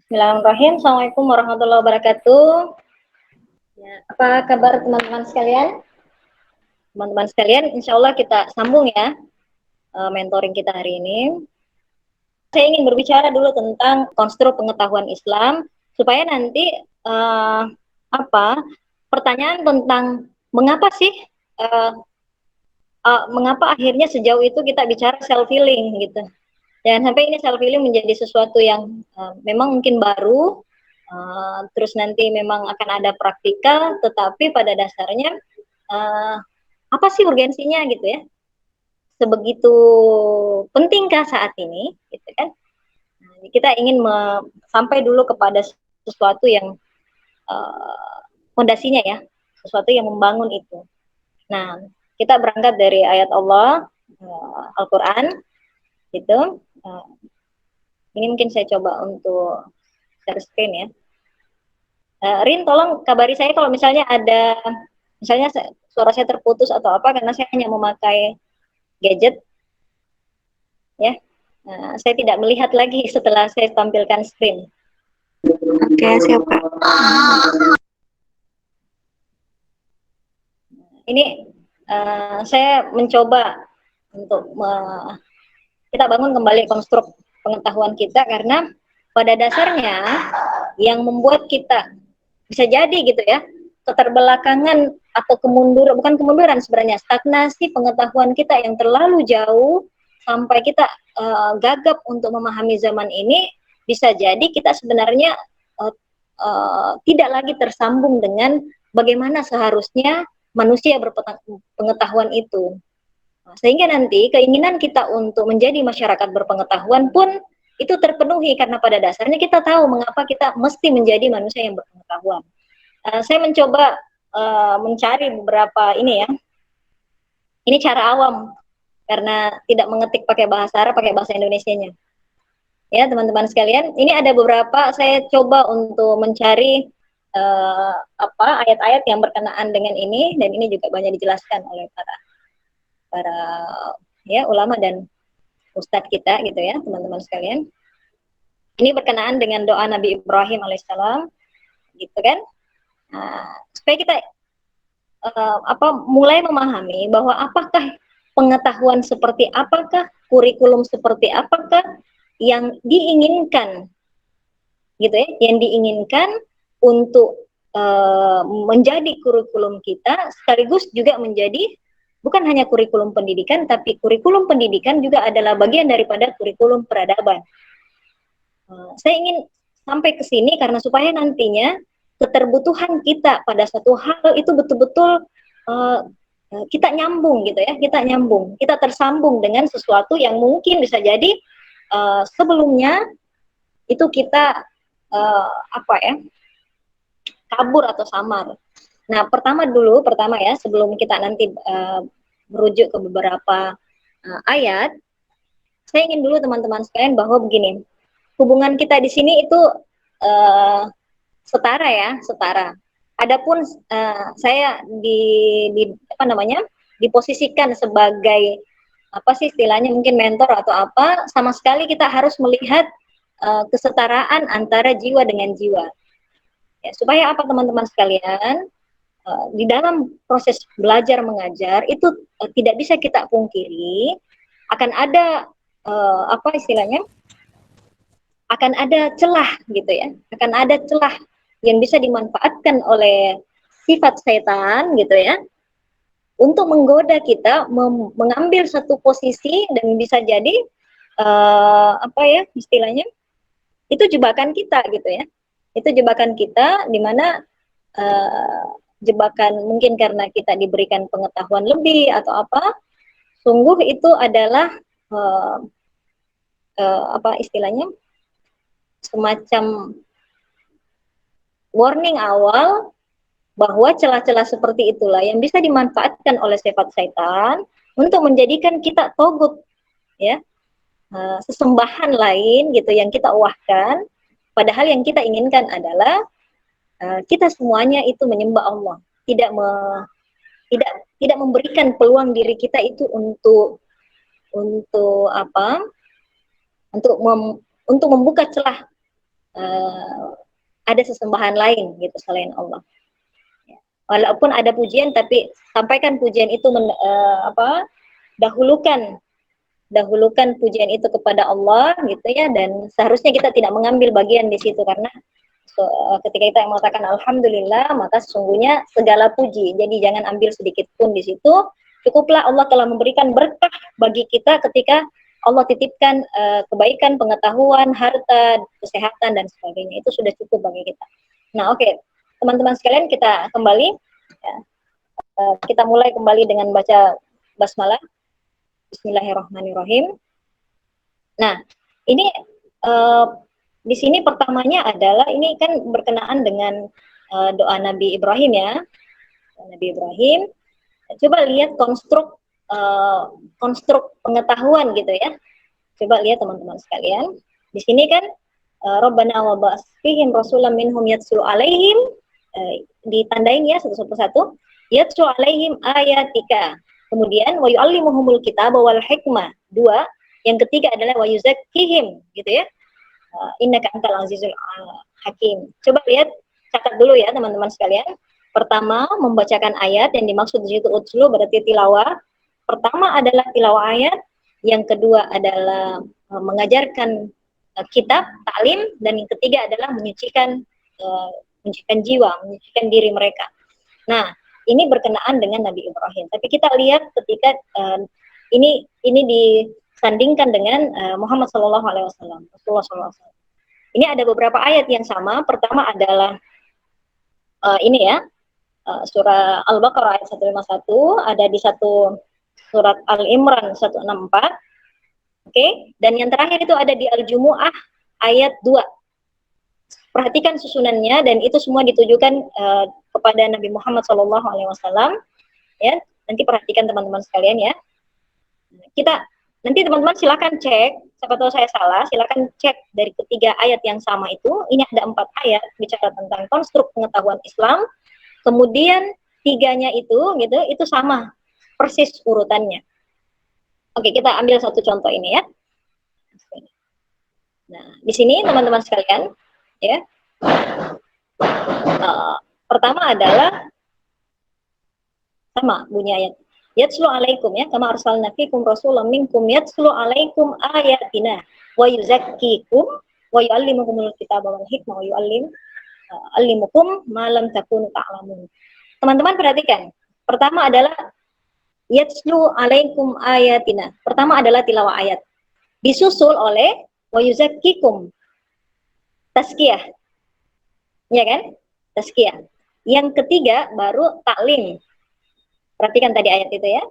Bismillahirrahmanirrahim. Assalamualaikum warahmatullahi wabarakatuh. Ya, apa kabar teman-teman sekalian? Teman-teman sekalian, insya Allah kita sambung ya mentoring kita hari ini. Saya ingin berbicara dulu tentang konstruk pengetahuan Islam supaya nanti apa pertanyaan tentang mengapa sih mengapa akhirnya sejauh itu kita bicara self healing gitu. Dan sampai ini self healing menjadi sesuatu yang memang mungkin baru, terus nanti memang akan ada praktikal, tetapi pada dasarnya uh, apa sih urgensinya gitu ya? Sebegitu pentingkah saat ini, gitu kan? Nah, kita ingin sampai dulu kepada sesuatu yang fondasinya ya, sesuatu yang membangun itu. Nah, kita berangkat dari ayat Allah, Al-Quran, gitu. Ini mungkin saya coba untuk share screen ya. Rin, tolong kabari saya kalau misalnya ada, misalnya suara saya terputus atau apa, karena saya hanya memakai gadget, ya. Saya tidak melihat lagi setelah saya tampilkan screen. Oke, siap Kak. Ini saya mencoba untuk kita bangun kembali konstruk pengetahuan kita, karena pada dasarnya yang membuat kita bisa jadi gitu ya keterbelakangan atau kemunduran, bukan kemunduran sebenarnya, stagnasi pengetahuan kita yang terlalu jauh sampai kita gagap untuk memahami zaman ini, bisa jadi kita sebenarnya tidak lagi tersambung dengan bagaimana seharusnya manusia berpengetahuan itu. Sehingga nanti keinginan kita untuk menjadi masyarakat berpengetahuan pun itu terpenuhi, karena pada dasarnya kita tahu mengapa kita mesti menjadi manusia yang berpengetahuan. Saya mencoba mencari beberapa ini ya. Ini cara awam karena tidak mengetik pakai bahasa Arab, pakai bahasa Indonesianya. Ya, teman-teman sekalian, ini ada beberapa saya coba untuk mencari ayat-ayat yang berkenaan dengan ini, dan ini juga banyak dijelaskan oleh para ya ulama dan ustadz kita gitu ya, teman-teman sekalian. Ini berkenaan dengan doa Nabi Ibrahim alaihissalam, gitu kan? Supaya kita mulai memahami bahwa apakah pengetahuan seperti apakah, kurikulum seperti apakah yang diinginkan, gitu ya, yang diinginkan untuk menjadi kurikulum kita, sekaligus juga menjadi bukan hanya kurikulum pendidikan, tapi kurikulum pendidikan juga adalah bagian daripada kurikulum peradaban. Saya ingin sampai ke sini karena supaya nantinya keterbutuhan kita pada satu hal itu betul-betul kita nyambung gitu ya, kita tersambung dengan sesuatu yang mungkin bisa jadi sebelumnya itu kita kabur atau samar. Nah, pertama ya, sebelum kita nanti merujuk ke beberapa ayat, saya ingin dulu teman-teman sekalian bahwa begini, hubungan kita di sini itu setara. Adapun saya diposisikan sebagai apa sih istilahnya, mungkin mentor atau apa, sama sekali kita harus melihat kesetaraan antara jiwa dengan jiwa. Ya, supaya apa teman-teman sekalian, di dalam proses belajar mengajar itu tidak bisa kita pungkiri akan ada akan ada celah gitu ya, akan ada celah yang bisa dimanfaatkan oleh sifat setan gitu ya, untuk menggoda kita mengambil satu posisi, dan bisa jadi istilahnya itu jebakan kita gitu ya, itu jebakan kita, di mana jebakan mungkin karena kita diberikan pengetahuan lebih atau apa, sungguh itu adalah istilahnya semacam warning awal bahwa celah-celah seperti itulah yang bisa dimanfaatkan oleh sifat setan untuk menjadikan kita togut ya, sesembahan lain gitu yang kita uahkan, padahal yang kita inginkan adalah kita semuanya itu menyembah Allah, tidak memberikan peluang diri kita itu untuk untuk membuka celah uh, ada sesembahan lain gitu selain Allah. Walaupun ada pujian, tapi sampaikan pujian itu dahulukan pujian itu kepada Allah gitu ya, dan seharusnya kita tidak mengambil bagian di situ karena ketika kita mengatakan alhamdulillah maka sesungguhnya segala puji. Jadi jangan ambil sedikit pun di situ. Cukuplah Allah telah memberikan berkah bagi kita ketika Allah titipkan kebaikan, pengetahuan, harta, kesehatan dan sebagainya. Itu sudah cukup bagi kita. Nah, oke. Teman-teman sekalian, kita kembali ya. Kita mulai kembali dengan baca basmalah. Bismillahirrahmanirrahim. Nah, ini di sini pertamanya adalah ini kan berkenaan dengan doa Nabi Ibrahim ya. Nabi Ibrahim. Coba lihat konstruk pengetahuan gitu ya. Coba lihat teman-teman sekalian. Di sini kan Rabbana wa ba'ath fihim rasulan minhum yatslu alaihim, ditandain ya satu-satu. Yatslu alaihim ayatika. Kemudian wa yu'allimuhumul kitaba wal hikmah. 2. Yang ketiga adalah wa yuzakkihim gitu ya. Innaka antal azizul hakim. Coba lihat, catat dulu ya teman-teman sekalian. Pertama, membacakan ayat, yang dimaksud di situ utslu berarti tilawah. Pertama adalah tilawah ayat, yang kedua adalah mengajarkan kitab, taklim, dan yang ketiga adalah menyucikan jiwa, menyucikan diri mereka. Nah, ini berkenaan dengan Nabi Ibrahim. Tapi kita lihat ketika ini disandingkan dengan Muhammad SAW, Rasulullah SAW. Ini ada beberapa ayat yang sama. Pertama adalah ini ya, surah Al-Baqarah ayat 151, ada di satu surat Al-Imran 164. Oke, dan yang terakhir itu ada di Al-Jumu'ah ayat 2. Perhatikan susunannya, dan itu semua ditujukan kepada Nabi Muhammad SAW. Ya, nanti perhatikan teman-teman sekalian ya. Nanti teman-teman silakan cek, siapa tahu saya salah, silakan cek dari ketiga ayat yang sama itu. Ini ada 4 ayat bicara tentang konstruk pengetahuan Islam. Kemudian 3-nya itu sama persis urutannya. Oke, kita ambil satu contoh ini ya. Nah, di sini teman-teman sekalian, ya. Pertama adalah sama bunyi ayat. Yatslu alaikum ya, kama arsalna fikum rasulan minkum yatslu alaikum ayatina wa yuzakkikum wa yuallimukumul kitaba wal hikmah wa yuallimukum ma lam takunu ta'lamun. Teman-teman perhatikan. Pertama adalah yatslu alaikum ayatina. Pertama adalah tilawah ayat. Disusul oleh wa yuzakkikum. Tazkiyah. Ya kan? Tazkiyah. Yang ketiga baru taklim. Perhatikan tadi ayat itu ya.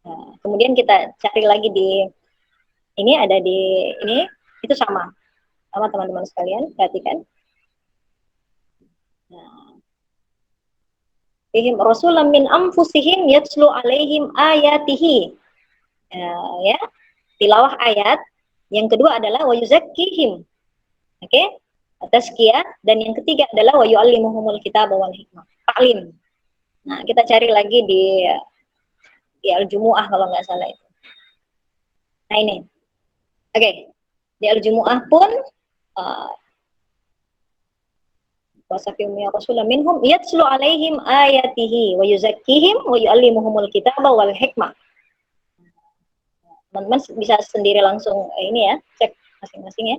Nah, kemudian kita cari lagi di ini, ada di ini, itu sama teman-teman sekalian, perhatikan. Nah, fihim rasulan min anfusihim yatslu alaihim ayatihi. Ya, tilawah ayat. Yang kedua adalah wa yuzakkihim. Oke? Tazkiyah, dan yang ketiga adalah wa yu'allimuhumul kitaba wal hikmah. Taklim. Nah, kita cari lagi di Al-Jumu'ah kalau nggak salah itu. Nah, ini. Oke. Di Al-Jumu'ah pun wasafihum ya rasulah minhum yatslu alaihim ayatihi wa yuzakkihim wa yu'allimuhumul kitaba wal hikmah. Teman-teman bisa sendiri langsung ini ya, cek masing-masing ya.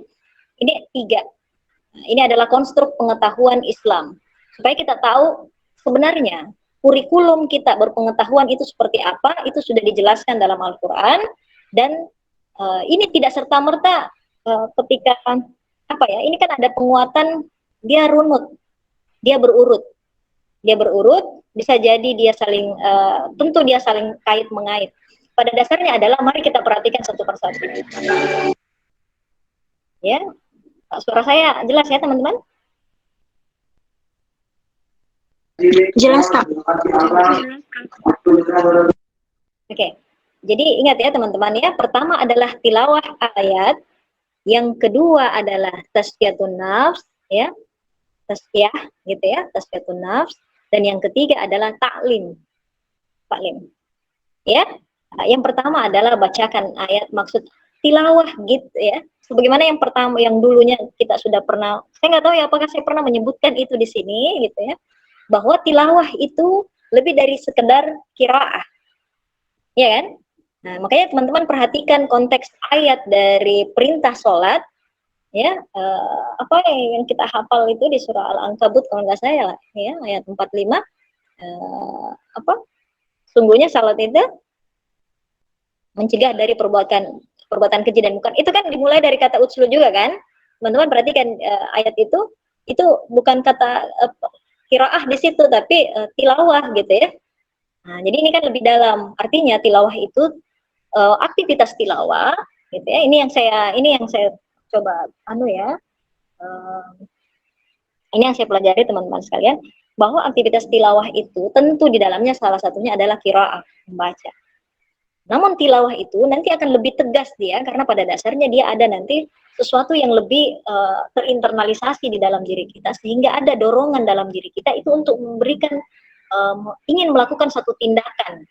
Ini 3. Nah, ini adalah konstruk pengetahuan Islam. Supaya kita tahu sebenarnya kurikulum kita berpengetahuan itu seperti apa, itu sudah dijelaskan dalam Al-Quran. Dan ini tidak serta-merta ketika ini kan ada penguatan, dia runut, dia berurut, bisa jadi dia saling tentu dia saling kait mengait. Pada dasarnya adalah mari kita perhatikan satu persatu. Ya, suara saya jelas ya teman-teman? Jelas, Kak. Oke. Jadi ingat ya teman-teman ya, pertama adalah tilawah ayat, yang kedua adalah tazkiyatun nafs ya. Tazkiyah gitu ya, tazkiyatun nafs, dan yang ketiga adalah taklim. Taklim. Ya. Yang pertama adalah bacakan ayat, maksud tilawah gitu ya, sebagaimana yang pertama, yang dulunya kita sudah pernah, saya nggak tahu ya apakah saya pernah menyebutkan itu di sini gitu ya, bahwa tilawah itu lebih dari sekedar qiraah, ya kan? Nah, makanya teman-teman perhatikan konteks ayat dari perintah sholat, ya, apa yang kita hafal itu di surah Al-Ankabut kalau nggak saya lah, ya, ayat 45, apa, sungguhnya salat itu mencegah dari perbuatan perbuatan keji dan munkar. Itu kan dimulai dari kata utslu juga kan. Teman-teman perhatikan ayat itu bukan kata qiraah di situ tapi tilawah gitu ya. Nah, jadi ini kan lebih dalam. Artinya tilawah itu aktivitas tilawah gitu ya. Ini yang saya coba uh, ini yang saya pelajari teman-teman sekalian, bahwa aktivitas tilawah itu tentu di dalamnya salah satunya adalah qiraah, membaca. Namun tilawah itu nanti akan lebih tegas dia karena pada dasarnya dia ada nanti sesuatu yang lebih terinternalisasi di dalam diri kita sehingga ada dorongan dalam diri kita itu untuk memberikan ingin melakukan satu tindakan.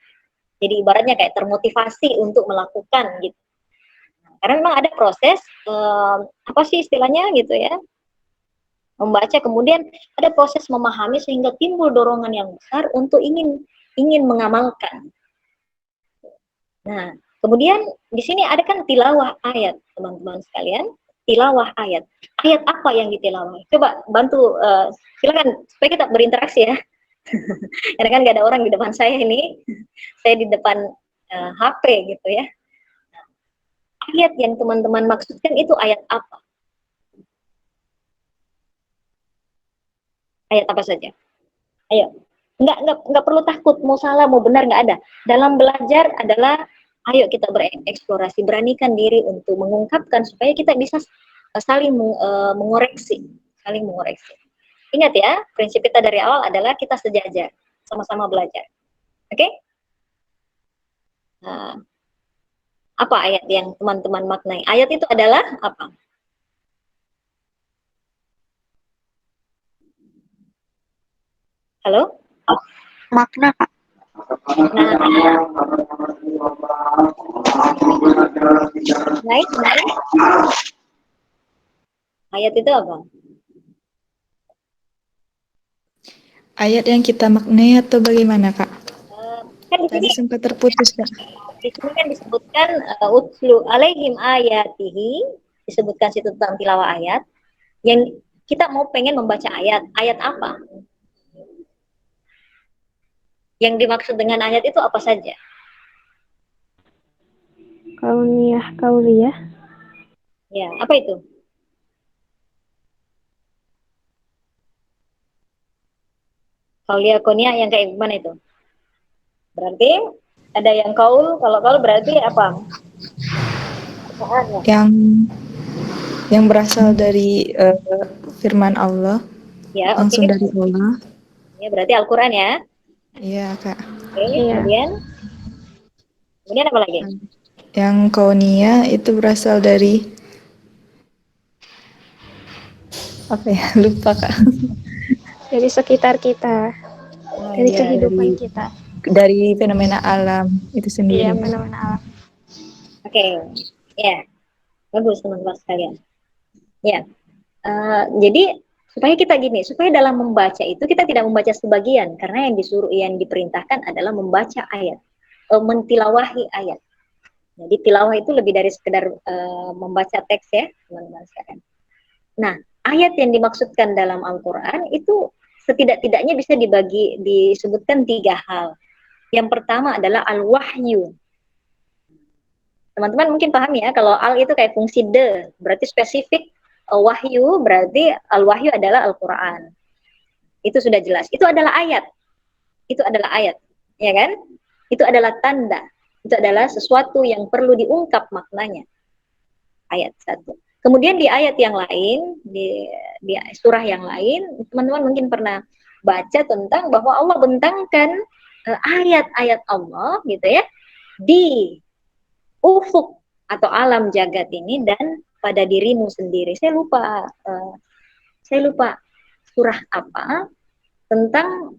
Jadi ibaratnya kayak termotivasi untuk melakukan gitu. Karena memang ada proses apa sih istilahnya gitu ya, membaca, kemudian ada proses memahami sehingga timbul dorongan yang besar untuk ingin mengamalkan. Nah, kemudian di sini ada kan tilawah ayat, teman-teman sekalian. Tilawah ayat. Ayat apa yang ditilawah? Coba bantu, silakan supaya kita berinteraksi ya. Karena kan gak ada orang di depan saya ini. Saya di depan HP gitu ya. Ayat yang teman-teman maksudkan itu ayat apa? Ayat apa saja? Ayo. Nggak perlu takut, mau salah, mau benar, nggak ada. Dalam belajar adalah, ayo kita bereksplorasi, beranikan diri untuk mengungkapkan supaya kita bisa saling mengoreksi, saling mengoreksi. Ingat ya, prinsip kita dari awal adalah kita sejajar, sama-sama belajar. Oke? Okay? Nah, apa ayat yang teman-teman maknai? Ayat itu adalah apa? Halo? Makna, Kak. Nah, naik. Ayat itu apa? Ayat yang kita maknai atau bagaimana, Kak? Kan di Tadi sini sempat terputus, Kak. di sini kan disebutkan utlu alaihim ayatihi, disebutkan situ tentang tilawah ayat. Yang kita mau pengen membaca ayat, ayat apa? Yang dimaksud dengan ayat itu apa saja? Kauliyah. Ya, apa itu? Kauliyah konia yang kayak gimana itu? Berarti ada yang kaul, kalau kaul berarti apa? Yang berasal dari firman Allah, Ya, oke. langsung dari Allah. Ya, berarti Al-Qur'an ya. Iya, Kak. Oke, kemudian apa lagi? Yang kaunia itu berasal dari apa ya? Lupa, Kak. Dari sekitar kita, dari Ya, kehidupan kita. dari fenomena alam itu sendiri. Iya, fenomena alam. Oke, ya, bagus teman-teman sekalian. Ya, jadi supaya kita gini, supaya dalam membaca itu kita tidak membaca sebagian, karena yang diperintahkan adalah membaca ayat, mentilawahi ayat. Jadi tilawah itu lebih dari sekedar membaca teks ya, teman-teman sekalian. Nah, ayat yang dimaksudkan dalam Al-Quran itu setidak-tidaknya bisa disebutkan 3 hal. Yang pertama adalah al-wahyu. Teman-teman mungkin paham ya, kalau al itu kayak fungsi de, berarti spesifik. Wahyu berarti al-wahyu adalah Al-Quran. Itu sudah jelas. Itu adalah ayat. Itu adalah ayat. Ya kan? Itu adalah tanda. Itu adalah sesuatu yang perlu diungkap maknanya. Ayat 1. Kemudian di ayat yang lain, di surah yang lain, teman-teman mungkin pernah baca tentang bahwa Allah bentangkan ayat-ayat Allah gitu ya di ufuk atau alam jagat ini dan pada dirimu sendiri. Saya lupa surah apa tentang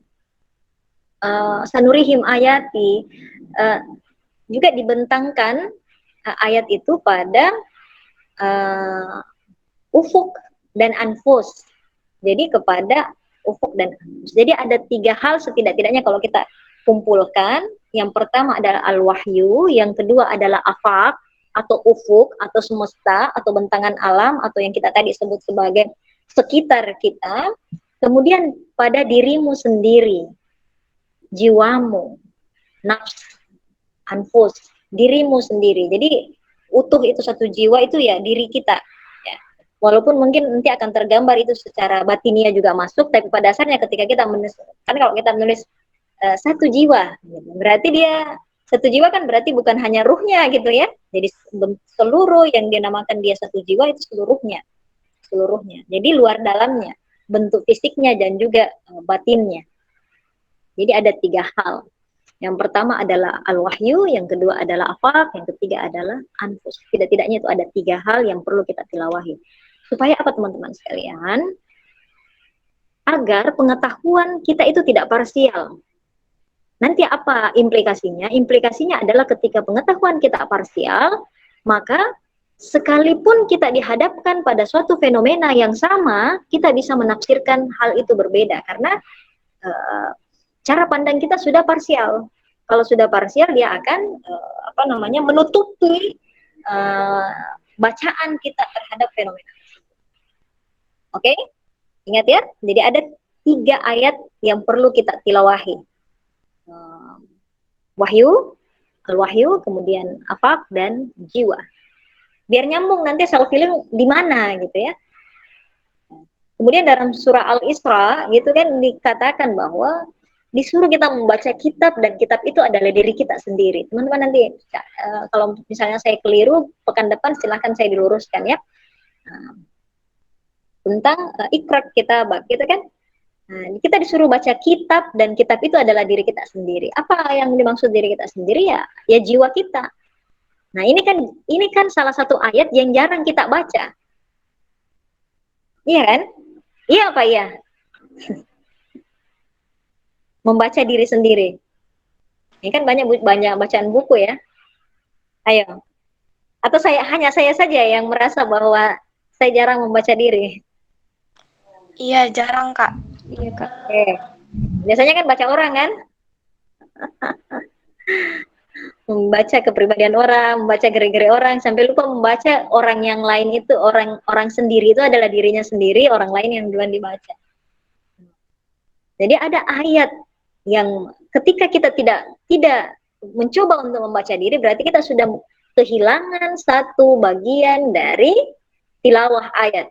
sanurihim ayati, juga dibentangkan ayat itu pada uh, ufuk dan anfus. Jadi kepada ufuk dan anfus. Jadi ada 3 hal setidak-tidaknya kalau kita kumpulkan. Yang pertama adalah al-wahyu, yang kedua adalah afaq atau ufuk atau semesta atau bentangan alam atau yang kita tadi sebut sebagai sekitar kita. Kemudian pada dirimu sendiri, jiwamu, nafs, anfus, dirimu sendiri. Jadi utuh itu satu jiwa itu ya diri kita. Ya. Walaupun mungkin nanti akan tergambar itu secara batinia juga masuk, tapi pada dasarnya ketika kita menulis, kan kalau kita menulis satu jiwa, berarti dia satu jiwa kan berarti bukan hanya ruhnya gitu ya. Jadi seluruh yang dinamakan dia satu jiwa itu seluruhnya. Jadi luar dalamnya, bentuk fisiknya dan juga batinnya. Jadi ada 3 hal. Yang pertama adalah al-wahyu, yang kedua adalah afaq, yang ketiga adalah anfus. Tidak-tidaknya itu ada 3 hal yang perlu kita tilawahi. Supaya apa teman-teman sekalian? Agar pengetahuan kita itu tidak parsial. Nanti apa implikasinya? Implikasinya adalah ketika pengetahuan kita parsial, maka sekalipun kita dihadapkan pada suatu fenomena yang sama, kita bisa menafsirkan hal itu berbeda karena cara pandang kita sudah parsial. Kalau sudah parsial, dia akan menutupi bacaan kita terhadap fenomena. Oke? Ingat ya, jadi ada 3 ayat yang perlu kita tilawahi. Wahyu, al-wahyu, kemudian afaq dan jiwa. Biar nyambung nanti self healing di mana gitu ya. Kemudian dalam surah Al-Isra gitu kan dikatakan bahwa disuruh kita membaca kitab dan kitab itu adalah diri kita sendiri. Teman-teman nanti kalau misalnya saya keliru pekan depan silahkan saya diluruskan ya. Tentang ikrar kita gitu kan. Nah, kita disuruh baca kitab dan kitab itu adalah diri kita sendiri. Apa yang dimaksud diri kita sendiri ya? Ya jiwa kita. Nah, ini kan salah satu ayat yang jarang kita baca. Iya kan? Iya apa iya? Membaca diri sendiri. Ini kan banyak bacaan buku ya. Ayo. Atau hanya saya saja yang merasa bahwa saya jarang membaca diri. Iya, jarang, Kak. Iya, Kak. Biasanya kan baca orang kan? Membaca kepribadian orang, membaca gerak-gerik orang, sampai lupa membaca orang yang lain itu, orang sendiri itu adalah dirinya sendiri, orang lain yang duluan dibaca. Jadi ada ayat yang ketika kita tidak mencoba untuk membaca diri, berarti kita sudah kehilangan satu bagian dari tilawah ayat.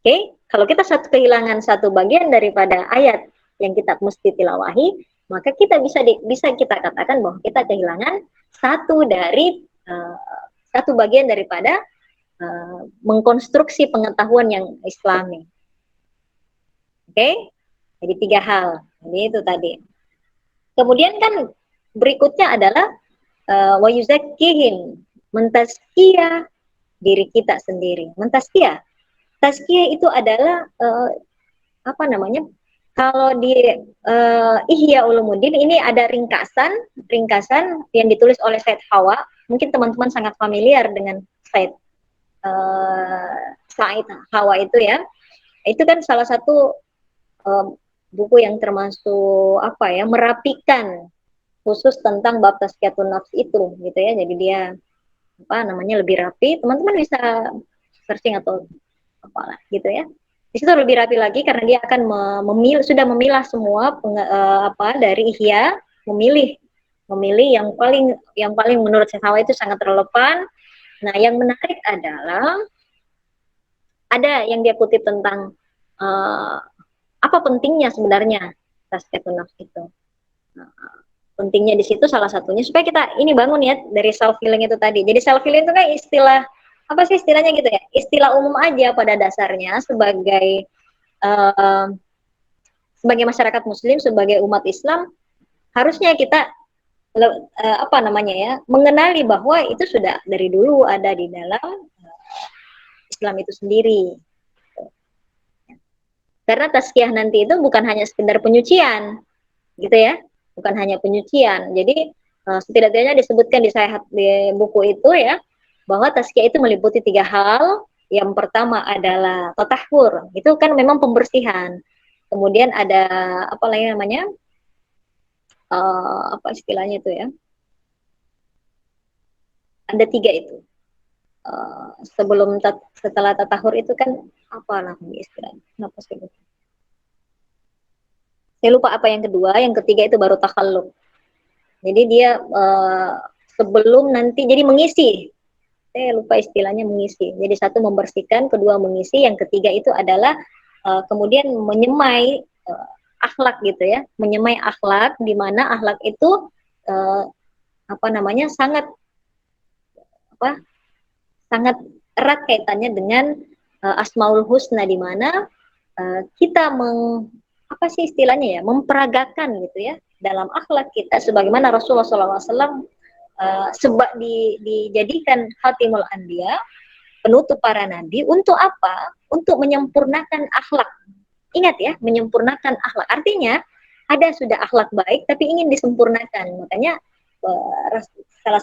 Oke, kalau kita kehilangan satu bagian daripada ayat yang kita mesti tilawahi, maka kita bisa kita katakan bahwa kita kehilangan satu bagian daripada mengkonstruksi pengetahuan yang Islami. Oke, jadi 3 hal. Jadi itu tadi. Kemudian kan berikutnya adalah wa yuzakkihim, mentazkiyah diri kita sendiri. Mentazkiyah. Tazkiyah itu adalah kalau di Ihya Ulumuddin ini ada ringkasan yang ditulis oleh Said Hawa. Mungkin teman-teman sangat familiar dengan Said Hawa itu ya. Itu kan salah satu buku yang termasuk merapikan khusus tentang bab tazkiyatun nafs itu gitu ya. Jadi dia lebih rapi. Teman-teman bisa searching atau apalah gitu ya. Di situ lebih rapi lagi karena dia akan sudah memilah semua dari Ihya, memilih yang paling menurut saya itu sangat relevan. Nah, yang menarik adalah ada yang dia kutip tentang apa pentingnya sebenarnya tazkiyatun nafs itu. Nah, pentingnya di situ salah satunya supaya kita ini bangun ya dari self healing itu tadi. Jadi self healing itu kan istilah apa sih istilahnya gitu ya? Istilah umum aja pada dasarnya sebagai masyarakat muslim, sebagai umat Islam harusnya kita mengenali bahwa itu sudah dari dulu ada di dalam Islam itu sendiri. Karena tazkiyah nanti itu bukan hanya sekedar penyucian, gitu ya, bukan hanya penyucian. Jadi setidaknya disebutkan di buku itu ya, bahwa tazkiyah itu meliputi 3 hal. Yang pertama adalah tatahur, itu kan memang pembersihan. Kemudian ada apa lagi namanya? Apa istilahnya itu ya? Ada 3 itu. Setelah tatahur itu kan apa namanya istilahnya? Kenapa sih? Saya lupa apa yang kedua, yang ketiga itu baru takhalluk. Jadi dia sebelum nanti jadi mengisi. Saya lupa istilahnya mengisi. Jadi satu membersihkan, kedua mengisi, yang ketiga itu adalah kemudian menyemai akhlak gitu ya, menyemai akhlak, di mana akhlak itu apa namanya sangat sangat erat kaitannya dengan Asmaul Husna, di mana kita apa sih istilahnya ya, memperagakan gitu ya dalam akhlak kita sebagaimana Rasulullah SAW dijadikan Khatimul Anbiya, penutup para nabi. Untuk apa? Untuk menyempurnakan akhlak. Ingat ya, menyempurnakan akhlak. Artinya ada sudah akhlak baik tapi ingin disempurnakan. Makanya salah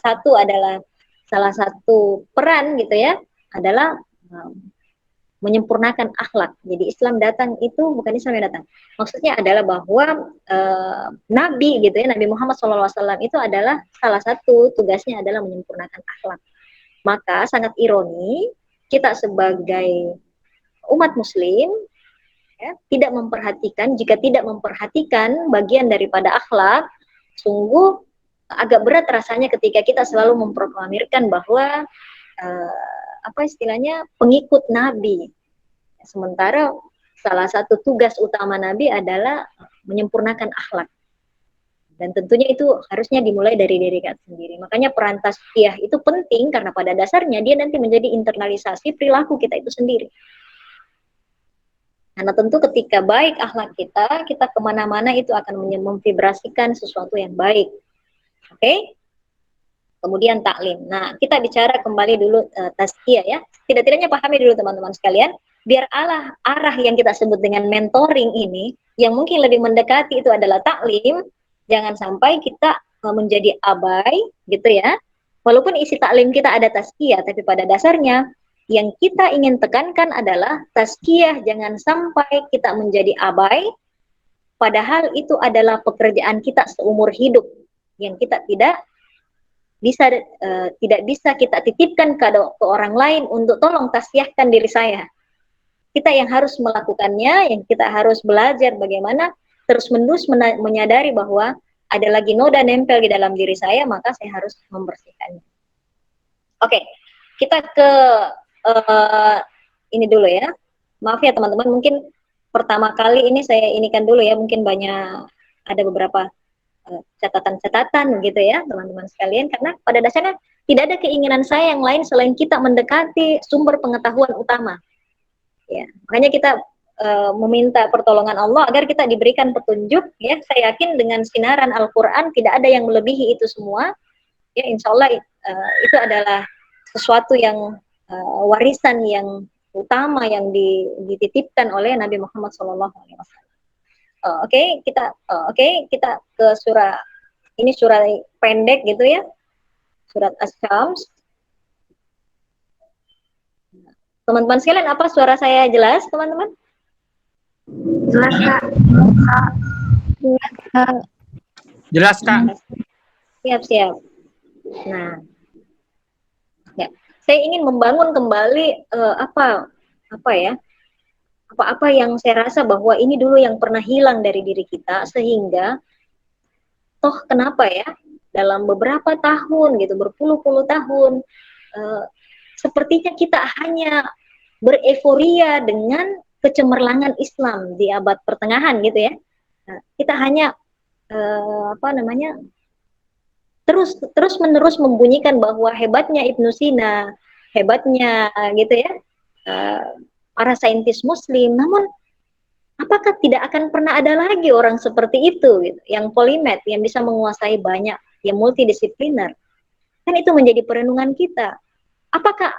satu peran gitu ya adalah menyempurnakan akhlak. Jadi Islam datang itu bukan Islam yang datang. Maksudnya adalah bahwa Nabi gitu ya, Nabi Muhammad SAW itu adalah salah satu tugasnya adalah menyempurnakan akhlak. Maka sangat ironi kita sebagai umat Muslim ya, jika tidak memperhatikan bagian daripada akhlak, sungguh agak berat rasanya ketika kita selalu memproklamirkan bahwa apa istilahnya pengikut Nabi. Sementara salah satu tugas utama Nabi adalah menyempurnakan akhlak. Dan tentunya itu harusnya dimulai dari diri kita sendiri. Makanya peran tazkiyah itu penting karena pada dasarnya dia nanti menjadi internalisasi perilaku kita itu sendiri. Karena tentu ketika baik akhlak kita kemana-mana itu akan memvibrasikan sesuatu yang baik. Oke? Kemudian taklim. Nah, kita bicara kembali dulu tazkiyah ya. Tidak-tidaknya pahami dulu teman-teman sekalian, biar arah yang kita sebut dengan mentoring ini, yang mungkin lebih mendekati itu adalah taklim, jangan sampai kita menjadi abai gitu ya. Walaupun isi taklim kita ada tazkiyah, tapi pada dasarnya yang kita ingin tekankan adalah tazkiyah jangan sampai kita menjadi abai, padahal itu adalah pekerjaan kita seumur hidup yang kita tidak bisa kita titipkan ke orang lain untuk tolong tazkiyahkan diri saya. Kita yang harus melakukannya, yang kita harus belajar bagaimana terus-menerus menyadari bahwa ada lagi noda nempel di dalam diri saya, maka saya harus membersihkannya. Oke, kita ke ini dulu ya. Maaf ya teman-teman, mungkin pertama kali ini saya inikan dulu ya, mungkin ada beberapa catatan-catatan gitu ya teman-teman sekalian, karena pada dasarnya tidak ada keinginan saya yang lain selain kita mendekati sumber pengetahuan utama ya. Makanya kita meminta pertolongan Allah agar kita diberikan petunjuk ya. Saya yakin dengan sinaran Al-Quran tidak ada yang melebihi itu semua ya. Insya Allah itu adalah sesuatu yang warisan yang utama yang dititipkan oleh Nabi Muhammad SAW. Oke, kita ke surah ini, surah pendek gitu ya, surat Asy-Syams. Teman-teman sekalian, apa suara saya jelas teman-teman? Jelas Kak. Jelas Kak. Siap. Nah, ya, saya ingin membangun kembali apa yang saya rasa bahwa ini dulu yang pernah hilang dari diri kita, sehingga toh kenapa ya dalam beberapa tahun gitu, berpuluh-puluh tahun sepertinya kita hanya bereforia dengan kecemerlangan Islam di abad pertengahan gitu ya. Kita hanya terus menerus membunyikan bahwa hebatnya Ibnu Sina, hebatnya gitu ya para saintis Muslim. Namun apakah tidak akan pernah ada lagi orang seperti itu gitu, yang polimet, yang bisa menguasai banyak, yang multidisipliner? Kan itu menjadi perenungan kita. Apakah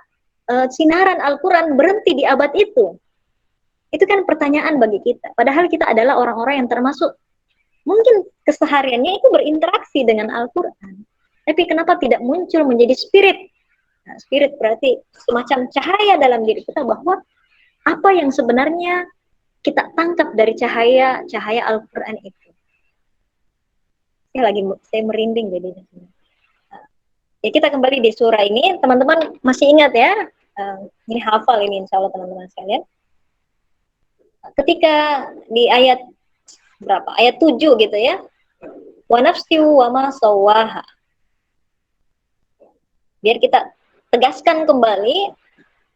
sinaran Al-Quran berhenti di abad itu? Itu kan pertanyaan bagi kita. Padahal kita adalah orang-orang yang termasuk mungkin kesehariannya itu berinteraksi dengan Al-Quran. Tapi kenapa tidak muncul menjadi spirit Nah, spirit berarti semacam cahaya dalam diri kita bahwa apa yang sebenarnya kita tangkap dari cahaya Al-Quran itu. Saya merinding jadi. Ya kita kembali di surah ini, teman-teman masih ingat ya? Ini hafal ini insya Allah teman-teman sekalian. Ketika di ayat berapa? Ayat 7 gitu ya. Wa nafsi wa ma sawwaha. Biar kita tegaskan kembali,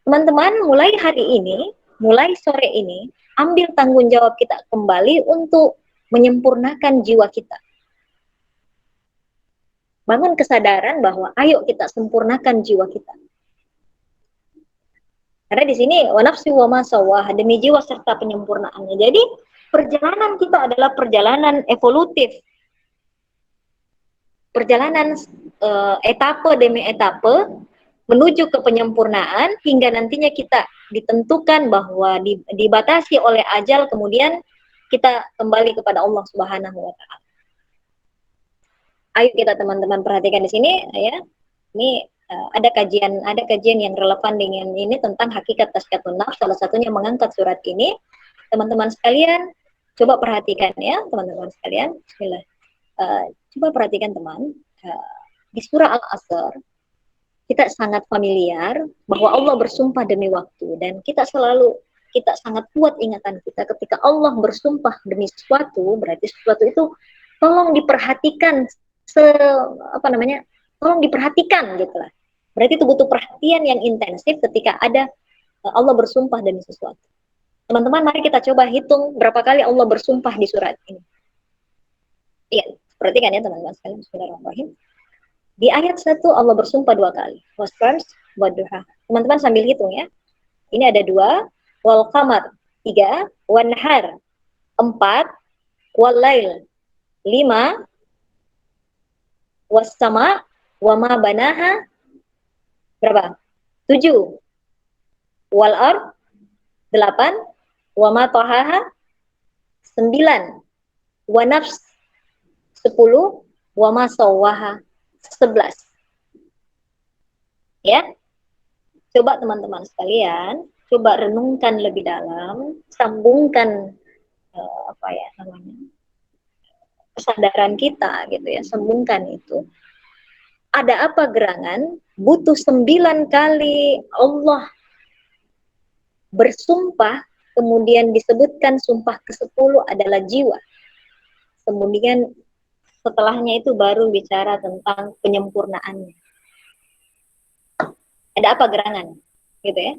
teman-teman mulai hari ini, mulai sore ini, ambil tanggung jawab kita kembali untuk menyempurnakan jiwa kita. Bangun kesadaran bahwa ayo kita sempurnakan jiwa kita. Karena di sini wa nafsi wa ma sawwaha, demi jiwa serta penyempurnaannya. Jadi perjalanan kita adalah perjalanan evolutif. Perjalanan etape demi etape menuju ke penyempurnaan hingga nantinya kita ditentukan bahwa dibatasi oleh ajal, kemudian kita kembali kepada Allah Subhanahu wa taala. Ayo kita teman-teman perhatikan di sini ya. Ini ada kajian yang relevan dengan ini tentang hakikat tazkiyatun nafs. Salah satunya mengangkat surat ini. Teman-teman sekalian coba perhatikan ya, teman-teman sekalian. Bismillah. Coba perhatikan teman. Di surah Al-Asr kita sangat familiar bahwa Allah bersumpah demi waktu, dan kita sangat kuat ingatan kita ketika Allah bersumpah demi sesuatu, berarti sesuatu itu tolong diperhatikan tolong diperhatikan gitu lah. Berarti itu butuh perhatian yang intensif ketika ada Allah bersumpah demi sesuatu. Teman-teman, mari kita coba hitung berapa kali Allah bersumpah di surat ini. Iya, perhatikan ya teman-teman sekalian. Bismillahirrahmanirrahim. Di ayat 1 Allah bersumpah 2 kali. Wasfars wa duha. Teman-teman sambil hitung ya. Ini ada 2, wal qamar 3, wan nahar 4, wal lail 5, was-sama wa ma banaha berapa? 7. Wal ard 8, wa ma tahaha 9, wa nafs 10, wa ma sawwaha 11. Ya. Coba teman-teman sekalian, coba renungkan lebih dalam, sambungkan kesadaran kita gitu ya, sambungkan itu. Ada apa gerangan? Butuh 9 kali Allah bersumpah, kemudian disebutkan sumpah ke-10 adalah jiwa. Kemudian setelahnya itu baru bicara tentang penyempurnaannya. Ada apa gerangan? Gitu ya.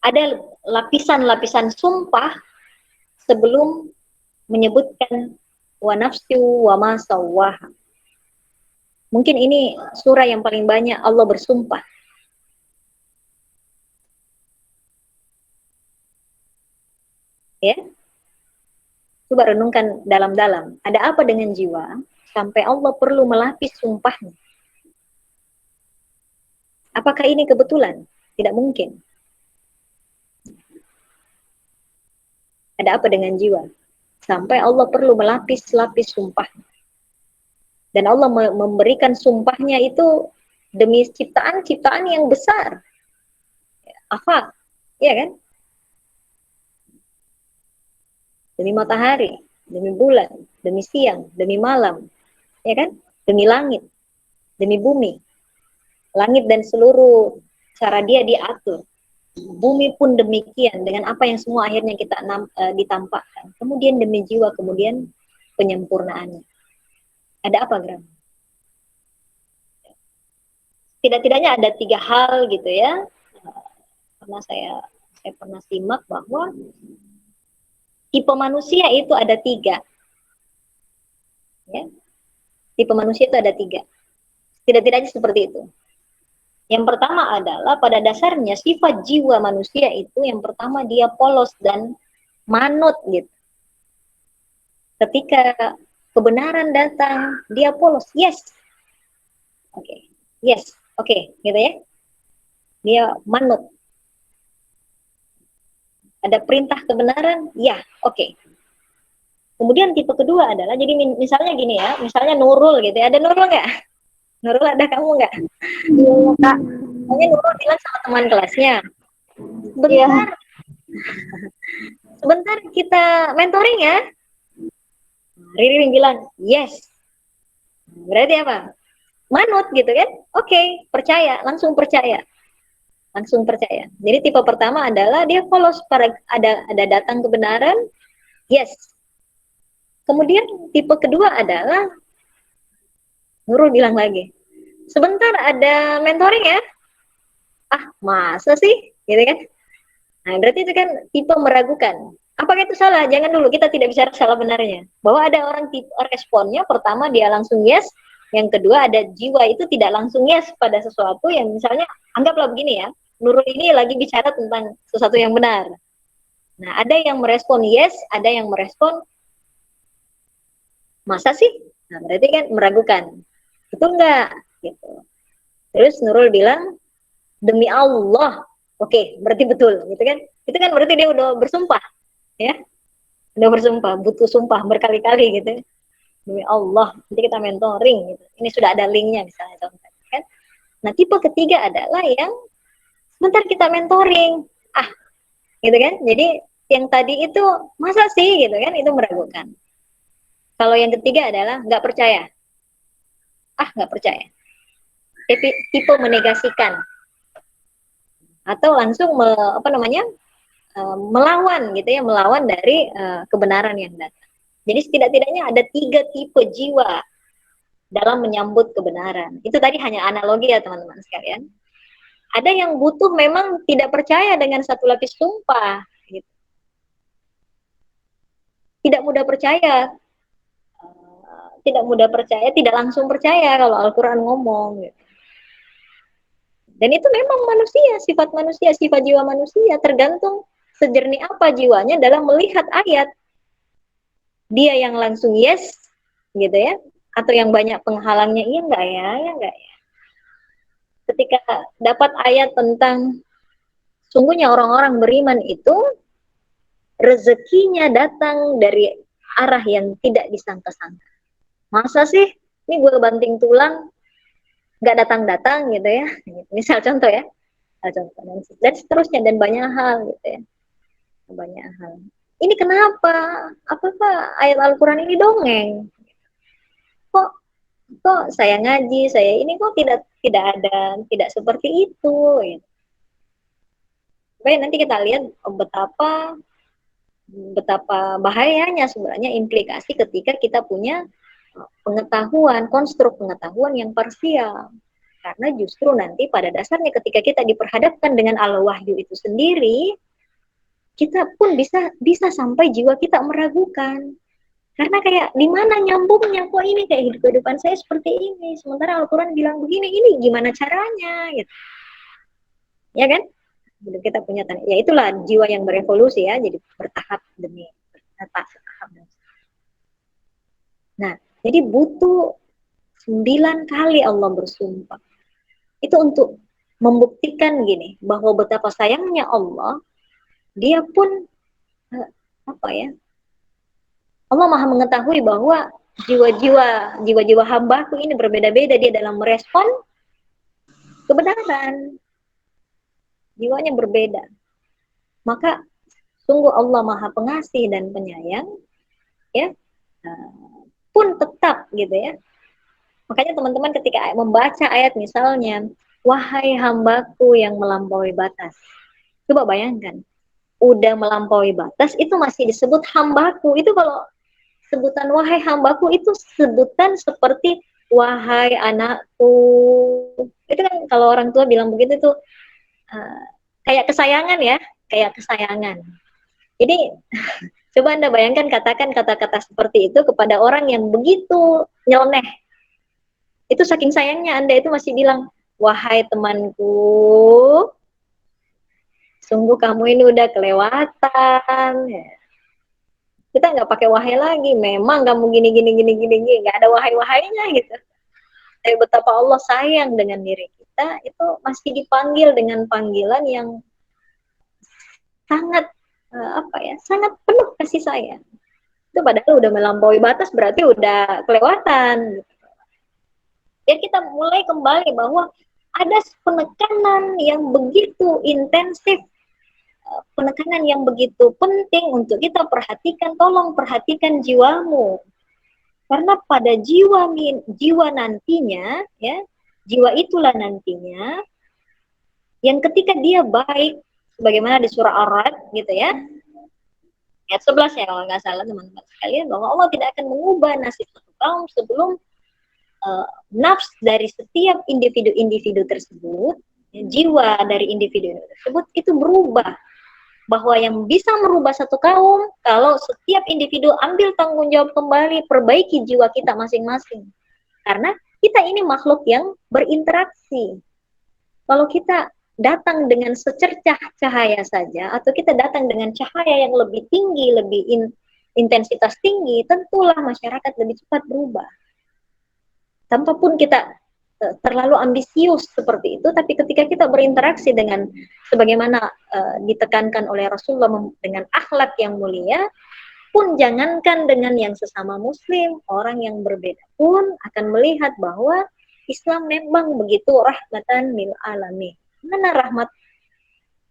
Ada lapisan-lapisan sumpah sebelum menyebutkan wa nafsi wa ma sawwaha. Mungkin ini surah yang paling banyak Allah bersumpah. Ya. Coba renungkan dalam-dalam. Ada apa dengan jiwa sampai Allah perlu melapis sumpahnya? Apakah ini kebetulan? Tidak mungkin. Ada apa dengan jiwa sampai Allah perlu melapis-lapis sumpahnya? Dan Allah memberikan sumpahnya itu demi ciptaan-ciptaan yang besar. Afak, ya kan? Demi matahari, demi bulan, demi siang, demi malam, ya kan? Demi langit, demi bumi. Langit dan seluruh cara dia diatur. Bumi pun demikian, dengan apa yang semua akhirnya kita ditampakkan. Kemudian demi jiwa, kemudian penyempurnaannya. Ada apa, Gram? Tidak-tidaknya ada 3 hal gitu ya. Karena saya pernah simak bahwa tipe manusia itu ada 3. Ya. Tipe manusia itu ada 3. Tidak-tidaknya seperti itu. Yang pertama adalah pada dasarnya sifat jiwa manusia itu yang pertama dia polos dan manut gitu. Ketika kebenaran datang, dia polos. Yes. Oke. Yes. Oke, gitu ya. Dia manut. Ada perintah kebenaran? Ya, oke. Kemudian tipe kedua adalah, jadi misalnya gini ya, misalnya Nurul gitu ya. Ada Nurul nggak? Nurul, ada kamu nggak? Iya, Kak. Pokoknya Nurul bilang sama teman kelasnya, Iya. bentar, sebentar kita mentoring ya. Ririn bilang, yes. Berarti apa? Manut gitu kan? Oke, percaya, langsung percaya. Langsung percaya. Jadi tipe pertama adalah dia follow pada ada datang kebenaran, yes. Kemudian tipe kedua adalah Nurul bilang lagi, sebentar ada mentoring ya. Ah, masa sih? Gitu kan? Nah, berarti itu kan tipe meragukan. Apakah itu salah? Jangan dulu, kita tidak bicara salah benarnya. Bahwa ada orang tipe responnya, pertama dia langsung yes, yang kedua ada jiwa itu tidak langsung yes pada sesuatu yang misalnya, anggaplah begini ya, Nurul ini lagi bicara tentang sesuatu yang benar. Nah, ada yang merespon yes, ada yang merespon masa sih? Nah, berarti kan meragukan. Itu enggak, gitu. Terus Nurul bilang, demi Allah, oke, berarti betul, gitu kan? Itu kan berarti dia udah bersumpah, ya, udah bersumpah, butuh sumpah berkali-kali gitu. Demi Allah, nanti kita mentoring, gitu. Ini sudah ada linknya misalnya, contoh, kan? Nah, tipe ketiga adalah yang sebentar kita mentoring, ah, gitu kan? Jadi yang tadi itu masa sih, gitu kan? Itu meragukan. Kalau yang ketiga adalah nggak percaya, ah, nggak percaya. Tipe menegasikan atau langsung melawan gitu ya, melawan dari kebenaran yang datang. Jadi setidak-tidaknya ada 3 tipe jiwa dalam menyambut kebenaran. Itu tadi hanya analogi ya teman-teman sekalian. Ada yang butuh memang tidak percaya dengan satu lapis sumpah, gitu. Tidak mudah percaya, tidak langsung percaya kalau Al-Quran ngomong. Gitu. Dan itu memang manusia, sifat jiwa manusia, tergantung sejernih apa jiwanya dalam melihat ayat. Dia yang langsung yes, gitu ya, atau yang banyak penghalangnya, iya enggak ya, ya enggak ya. Ketika dapat ayat tentang sungguhnya orang-orang beriman itu rezekinya datang dari arah yang tidak disangka-sangka. Masa sih, ini gue banting tulang, nggak datang-datang gitu ya. Misal contoh ya, contoh dan seterusnya, dan banyak hal gitu ya, banyak hal. Ini kenapa? Apakah ayat Al-Quran ini dongeng? Kok saya ngaji, saya ini kok tidak seperti itu. Gitu. Baik, nanti kita lihat betapa bahayanya sebenarnya implikasi ketika kita punya pengetahuan, konstruk pengetahuan yang parsial. Karena justru nanti pada dasarnya ketika kita diperhadapkan dengan al-wahyu itu sendiri, kita pun bisa sampai jiwa kita meragukan. Karena kayak di mana nyambungnya, kok ini kayak kehidupan saya seperti ini, sementara Al-Quran bilang begini, ini gimana caranya gitu. Ya kan? Kita punya ya itulah jiwa yang berevolusi ya, jadi bertahap demi bertahap. Nah, jadi butuh 9 kali Allah bersumpah. Itu untuk membuktikan gini, bahwa betapa sayangnya Allah, dia pun apa ya? Allah Maha mengetahui bahwa jiwa-jiwa hambaku ini berbeda-beda dia dalam merespon kebenaran. Jiwanya berbeda. Maka sungguh Allah Maha Pengasih dan Penyayang, ya, pun tetap gitu ya. Makanya teman-teman ketika membaca ayat misalnya, wahai hambaku yang melampaui batas. Coba bayangkan, udah melampaui batas itu masih disebut hambaku. Itu kalau sebutan wahai hambaku itu sebutan seperti wahai anakku. Itu kan kalau orang tua bilang begitu tuh kayak kesayangan ya, kayak kesayangan. Jadi coba Anda bayangkan, katakan kata-kata seperti itu kepada orang yang begitu nyeleneh. Itu saking sayangnya Anda itu masih bilang, wahai temanku, sungguh kamu ini udah kelewatan. Kita nggak pakai wahai lagi, memang kamu gini, nggak ada wahai-wahainya gitu. Tapi betapa Allah sayang dengan diri kita, itu masih dipanggil dengan panggilan yang sangat sangat penuh kasih sayang. Itu padahal udah melampaui batas, berarti udah kelewatan. Biar kita mulai kembali bahwa ada penekanan yang begitu intensif, penekanan yang begitu penting untuk kita perhatikan. Tolong perhatikan jiwamu, karena pada jiwa nantinya, ya, jiwa itulah nantinya yang ketika dia baik, sebagaimana di surah Ar-Ra'd gitu ya, ayat 11 ya kalau nggak salah teman-teman sekalian, bahwa Allah tidak akan mengubah nasib satu kaum sebelum nafs dari setiap individu-individu tersebut, ya, jiwa dari individu tersebut itu berubah. Bahwa yang bisa merubah satu kaum kalau setiap individu ambil tanggung jawab kembali, perbaiki jiwa kita masing-masing. Karena kita ini makhluk yang berinteraksi. Kalau kita datang dengan secercah cahaya saja, atau kita datang dengan cahaya yang lebih tinggi, lebih intensitas tinggi, tentulah masyarakat lebih cepat berubah. Tanpa pun kita terlalu ambisius seperti itu, tapi ketika kita berinteraksi dengan sebagaimana ditekankan oleh Rasulullah dengan akhlak yang mulia, pun jangankan dengan yang sesama muslim, orang yang berbeda pun akan melihat bahwa Islam memang begitu rahmatan lil alamin. Mana rahmat?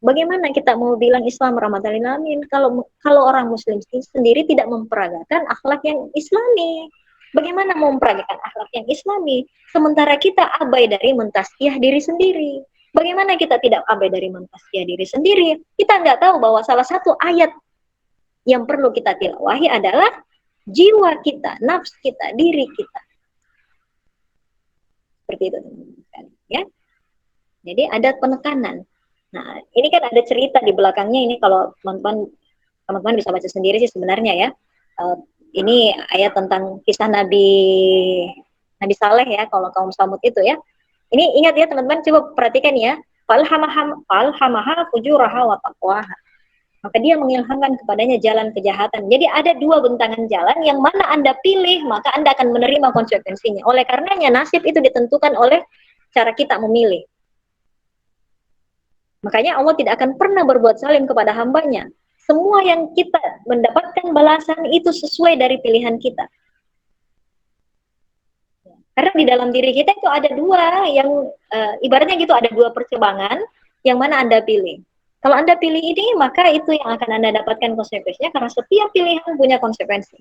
Bagaimana kita mau bilang Islam rahmatan lil alamin kalau orang muslim sendiri tidak memperagakan akhlak yang islami? Bagaimana mau memperagakan akhlak yang islami sementara kita abai dari mentazkiyah diri sendiri? Bagaimana kita tidak abai dari mentazkiyah diri sendiri? Kita nggak tahu bahwa salah satu ayat yang perlu kita tilawahi adalah jiwa kita, nafs kita, diri kita. Seperti itu, ya. Jadi ada penekanan. Nah, ini kan ada cerita di belakangnya ini, kalau teman-teman bisa baca sendiri sih sebenarnya ya. Ini ayat tentang kisah Nabi Saleh ya, kalau kaum Samud itu ya. Ini ingat ya teman-teman, coba perhatikan ya. Falhamaha fujuraha wa taqwaha. Maka dia mengilhamkan kepadanya jalan kejahatan. Jadi ada dua bentangan jalan, yang mana Anda pilih, maka Anda akan menerima konsekuensinya. Oleh karenanya nasib itu ditentukan oleh cara kita memilih. Makanya Allah tidak akan pernah berbuat zalim kepada hambanya. Semua yang kita mendapatkan balasan itu sesuai dari pilihan kita. Karena di dalam diri kita itu ada dua yang ibaratnya gitu, ada dua percobaan yang mana Anda pilih. Kalau Anda pilih ini, maka itu yang akan Anda dapatkan konsekuensinya, karena setiap pilihan punya konsekuensi.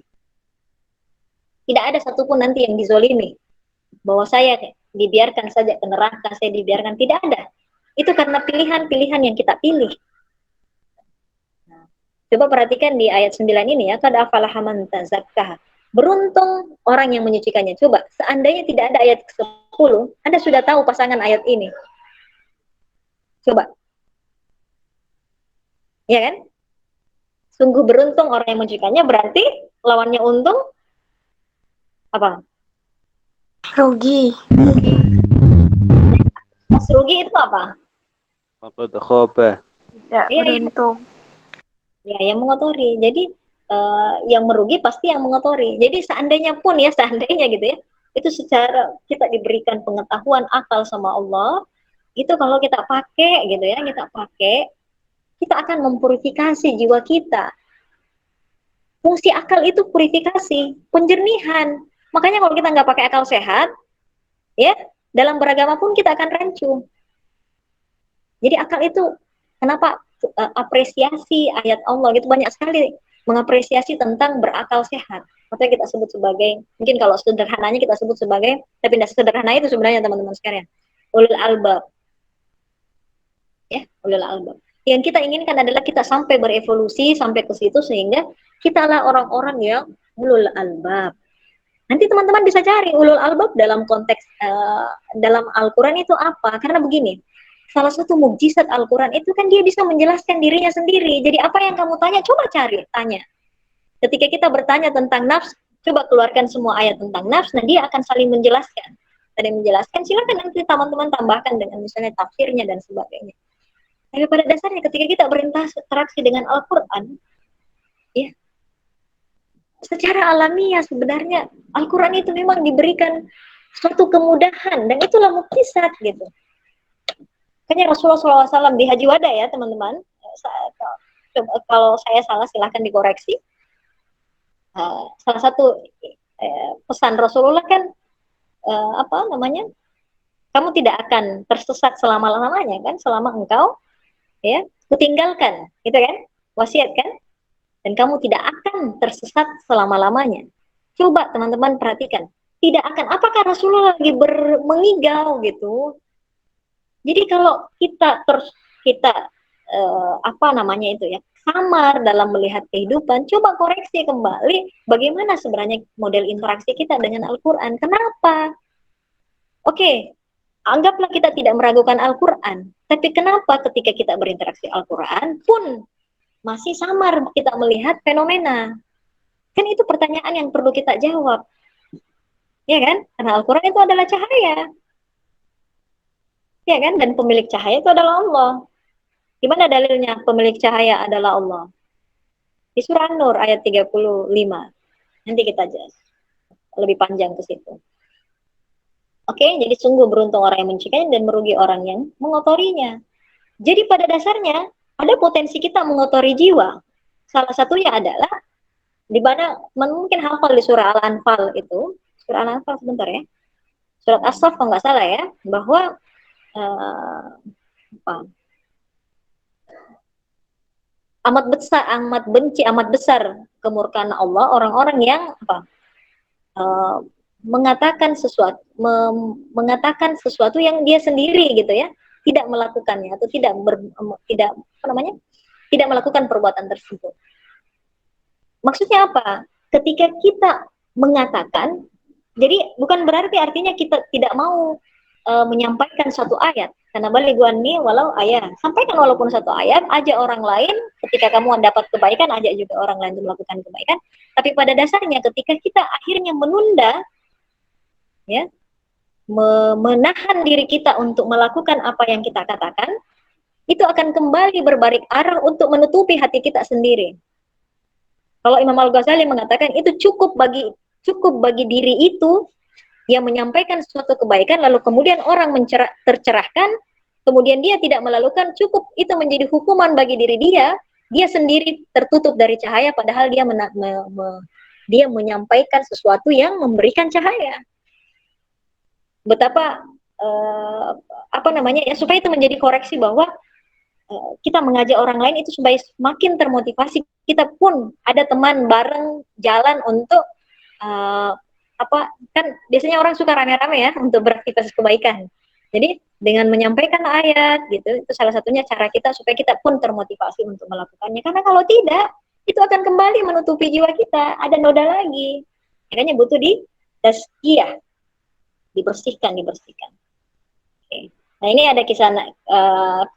Tidak ada satupun nanti yang dizolimi. Bahwa saya dibiarkan saja ke neraka, saya dibiarkan, tidak ada. Itu karena pilihan-pilihan yang kita pilih. Coba perhatikan di ayat 9 ini ya, qad afalaha man tazakkaha. Beruntung orang yang menyucikannya. Coba, seandainya tidak ada ayat ke-10, Anda sudah tahu pasangan ayat ini. Coba. Ya kan? Sungguh beruntung orang yang menyucikannya, berarti lawannya untung apa? Rugi. Mas rugi itu apa? Apa khoba? Tidak beruntung. Ya, yang mengotori. Jadi yang merugi pasti yang mengotori. Jadi seandainya pun ya, seandainya gitu ya, itu secara kita diberikan pengetahuan akal sama Allah, itu kalau kita pakai gitu ya, kita akan mempurifikasi jiwa kita. Fungsi akal itu purifikasi, penjernihan. Makanya kalau kita nggak pakai akal sehat, ya, dalam beragama pun kita akan rancu. Jadi akal itu, kenapa apresiasi ayat Allah gitu banyak sekali mengapresiasi tentang berakal sehat. Makanya kita sebut sebagai, mungkin kalau sederhananya kita sebut sebagai, tapi tidak sederhana itu sebenarnya teman-teman sekalian, ulul albab. Ya, ulul albab. Yang kita inginkan adalah kita sampai berevolusi sampai ke situ, sehingga kitalah orang-orang yang ulul albab. Nanti teman-teman bisa cari ulul albab dalam konteks dalam Al-Quran itu apa. Karena begini, salah satu mukjizat Al-Quran itu kan dia bisa menjelaskan dirinya sendiri. Jadi apa yang kamu tanya, coba cari, tanya. Ketika kita bertanya tentang nafs, coba keluarkan semua ayat tentang nafs, nah dia akan saling menjelaskan. Saling menjelaskan, silakan nanti teman-teman tambahkan dengan misalnya tafsirnya dan sebagainya. Tapi pada dasarnya ketika kita berinteraksi dengan Al-Quran, ya, secara alamiah sebenarnya Al-Quran itu memang diberikan suatu kemudahan, dan itulah mukjizat gitu. Makanya Rasulullah SAW di Haji Wada ya teman-teman, kalau saya salah silahkan dikoreksi. Salah satu pesan Rasulullah kan apa namanya, kamu tidak akan tersesat selama-lamanya kan, selama engkau ya kutinggalkan, gitu kan, wasiat kan, dan kamu tidak akan tersesat selama-lamanya. Coba teman-teman perhatikan, tidak akan, apakah Rasulullah lagi mengigau gitu. Jadi kalau kita apa namanya itu ya, samar dalam melihat kehidupan, coba koreksi kembali bagaimana sebenarnya model interaksi kita dengan Al-Quran. Kenapa? Oke, anggaplah kita tidak meragukan Al-Quran, tapi kenapa ketika kita berinteraksi Al-Quran pun masih samar kita melihat fenomena? Kan itu pertanyaan yang perlu kita jawab, ya kan? Karena Al-Quran itu adalah cahaya, ya kan? Dan pemilik cahaya itu adalah Allah. Di mana dalilnya pemilik cahaya adalah Allah? Di surah An-Nur ayat 35. Nanti kita jelas lebih panjang ke situ. Oke, jadi sungguh beruntung orang yang mencintainya dan merugi orang yang mengotorinya. Jadi pada dasarnya ada potensi kita mengotori jiwa. Salah satunya adalah di mana mungkin hafal di surah Al-Anfal itu, surah Al-Anfal sebentar ya. Surat As-Saff kalau nggak salah ya, bahwa amat benci, amat besar kemurkaan Allah orang-orang yang mengatakan sesuatu yang dia sendiri gitu ya, tidak melakukannya atau tidak melakukan perbuatan tersebut. Maksudnya apa? Ketika kita mengatakan, jadi bukan berarti artinya kita tidak mau menyampaikan satu ayat, karena balighuanni walau ayat, sampaikan walaupun satu ayat, ajak orang lain, ketika kamu dapat kebaikan, ajak juga orang lain untuk melakukan kebaikan. Tapi pada dasarnya ketika kita akhirnya menunda, ya, menahan diri kita untuk melakukan apa yang kita katakan, itu akan kembali berbalik arah untuk menutupi hati kita sendiri. Kalau Imam Al-Ghazali mengatakan itu cukup bagi diri itu yang menyampaikan suatu kebaikan, lalu kemudian orang tercerahkan, kemudian dia tidak melakukan, cukup itu menjadi hukuman bagi diri dia sendiri tertutup dari cahaya, padahal dia menyampaikan sesuatu yang memberikan cahaya. Betapa apa namanya ya, supaya itu menjadi koreksi bahwa kita mengajak orang lain itu supaya semakin termotivasi, kita pun ada teman bareng jalan untuk kan biasanya orang suka rame-rame ya untuk beraktivitas kebaikan. Jadi dengan menyampaikan ayat gitu, itu salah satunya cara kita supaya kita pun termotivasi untuk melakukannya. Karena kalau tidak, itu akan kembali menutupi jiwa kita, ada noda lagi. Makanya butuh tazkiyah, dibersihkan. Oke. Nah ini ada kisah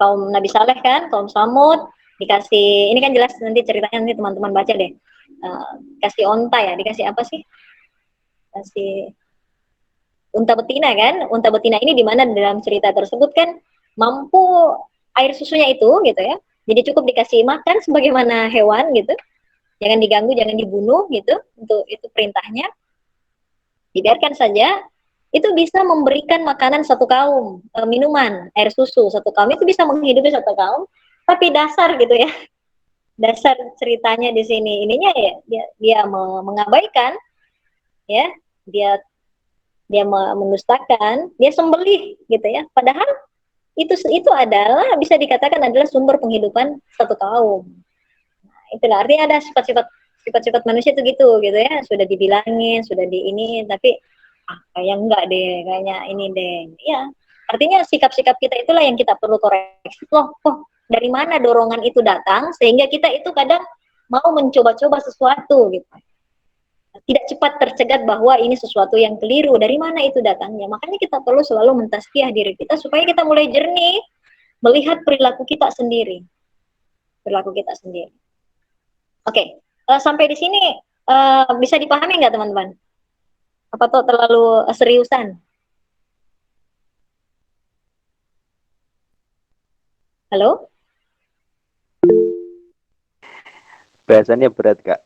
kaum Nabi Saleh kan, kaum Samud, dikasih, ini kan jelas nanti ceritanya, nanti teman-teman baca deh. Kasih onta ya, dikasih apa sih? Kasih unta betina kan, unta betina ini dimana dalam cerita tersebut kan mampu air susunya itu gitu ya, jadi cukup dikasih makan sebagaimana hewan gitu, jangan diganggu, jangan dibunuh gitu, untuk itu perintahnya, dibiarkan saja, itu bisa memberikan makanan satu kaum, minuman, air susu satu kaum, itu bisa menghidupi satu kaum. Tapi dasar gitu ya, dasar ceritanya di sini ininya ya, dia mengabaikan ya, dia mendustakan, dia sembelih gitu ya, padahal itu adalah bisa dikatakan adalah sumber penghidupan satu kaum. Nah, itulah artinya ada sifat-sifat manusia itu gitu ya, sudah dibilangin, sudah di ini, tapi kayak enggak deh, kayaknya ini deh ya, artinya sikap-sikap kita itulah yang kita perlu koreksi. Loh, dari mana dorongan itu datang sehingga kita itu kadang mau mencoba-coba sesuatu gitu, tidak cepat tercegat bahwa ini sesuatu yang keliru, dari mana itu datangnya. Makanya kita perlu selalu mentazkiyah diri kita supaya kita mulai jernih melihat perilaku kita sendiri. Oke, sampai di sini bisa dipahami nggak teman-teman? Apa tuh terlalu seriusan? Halo? Bahasannya berat, Kak.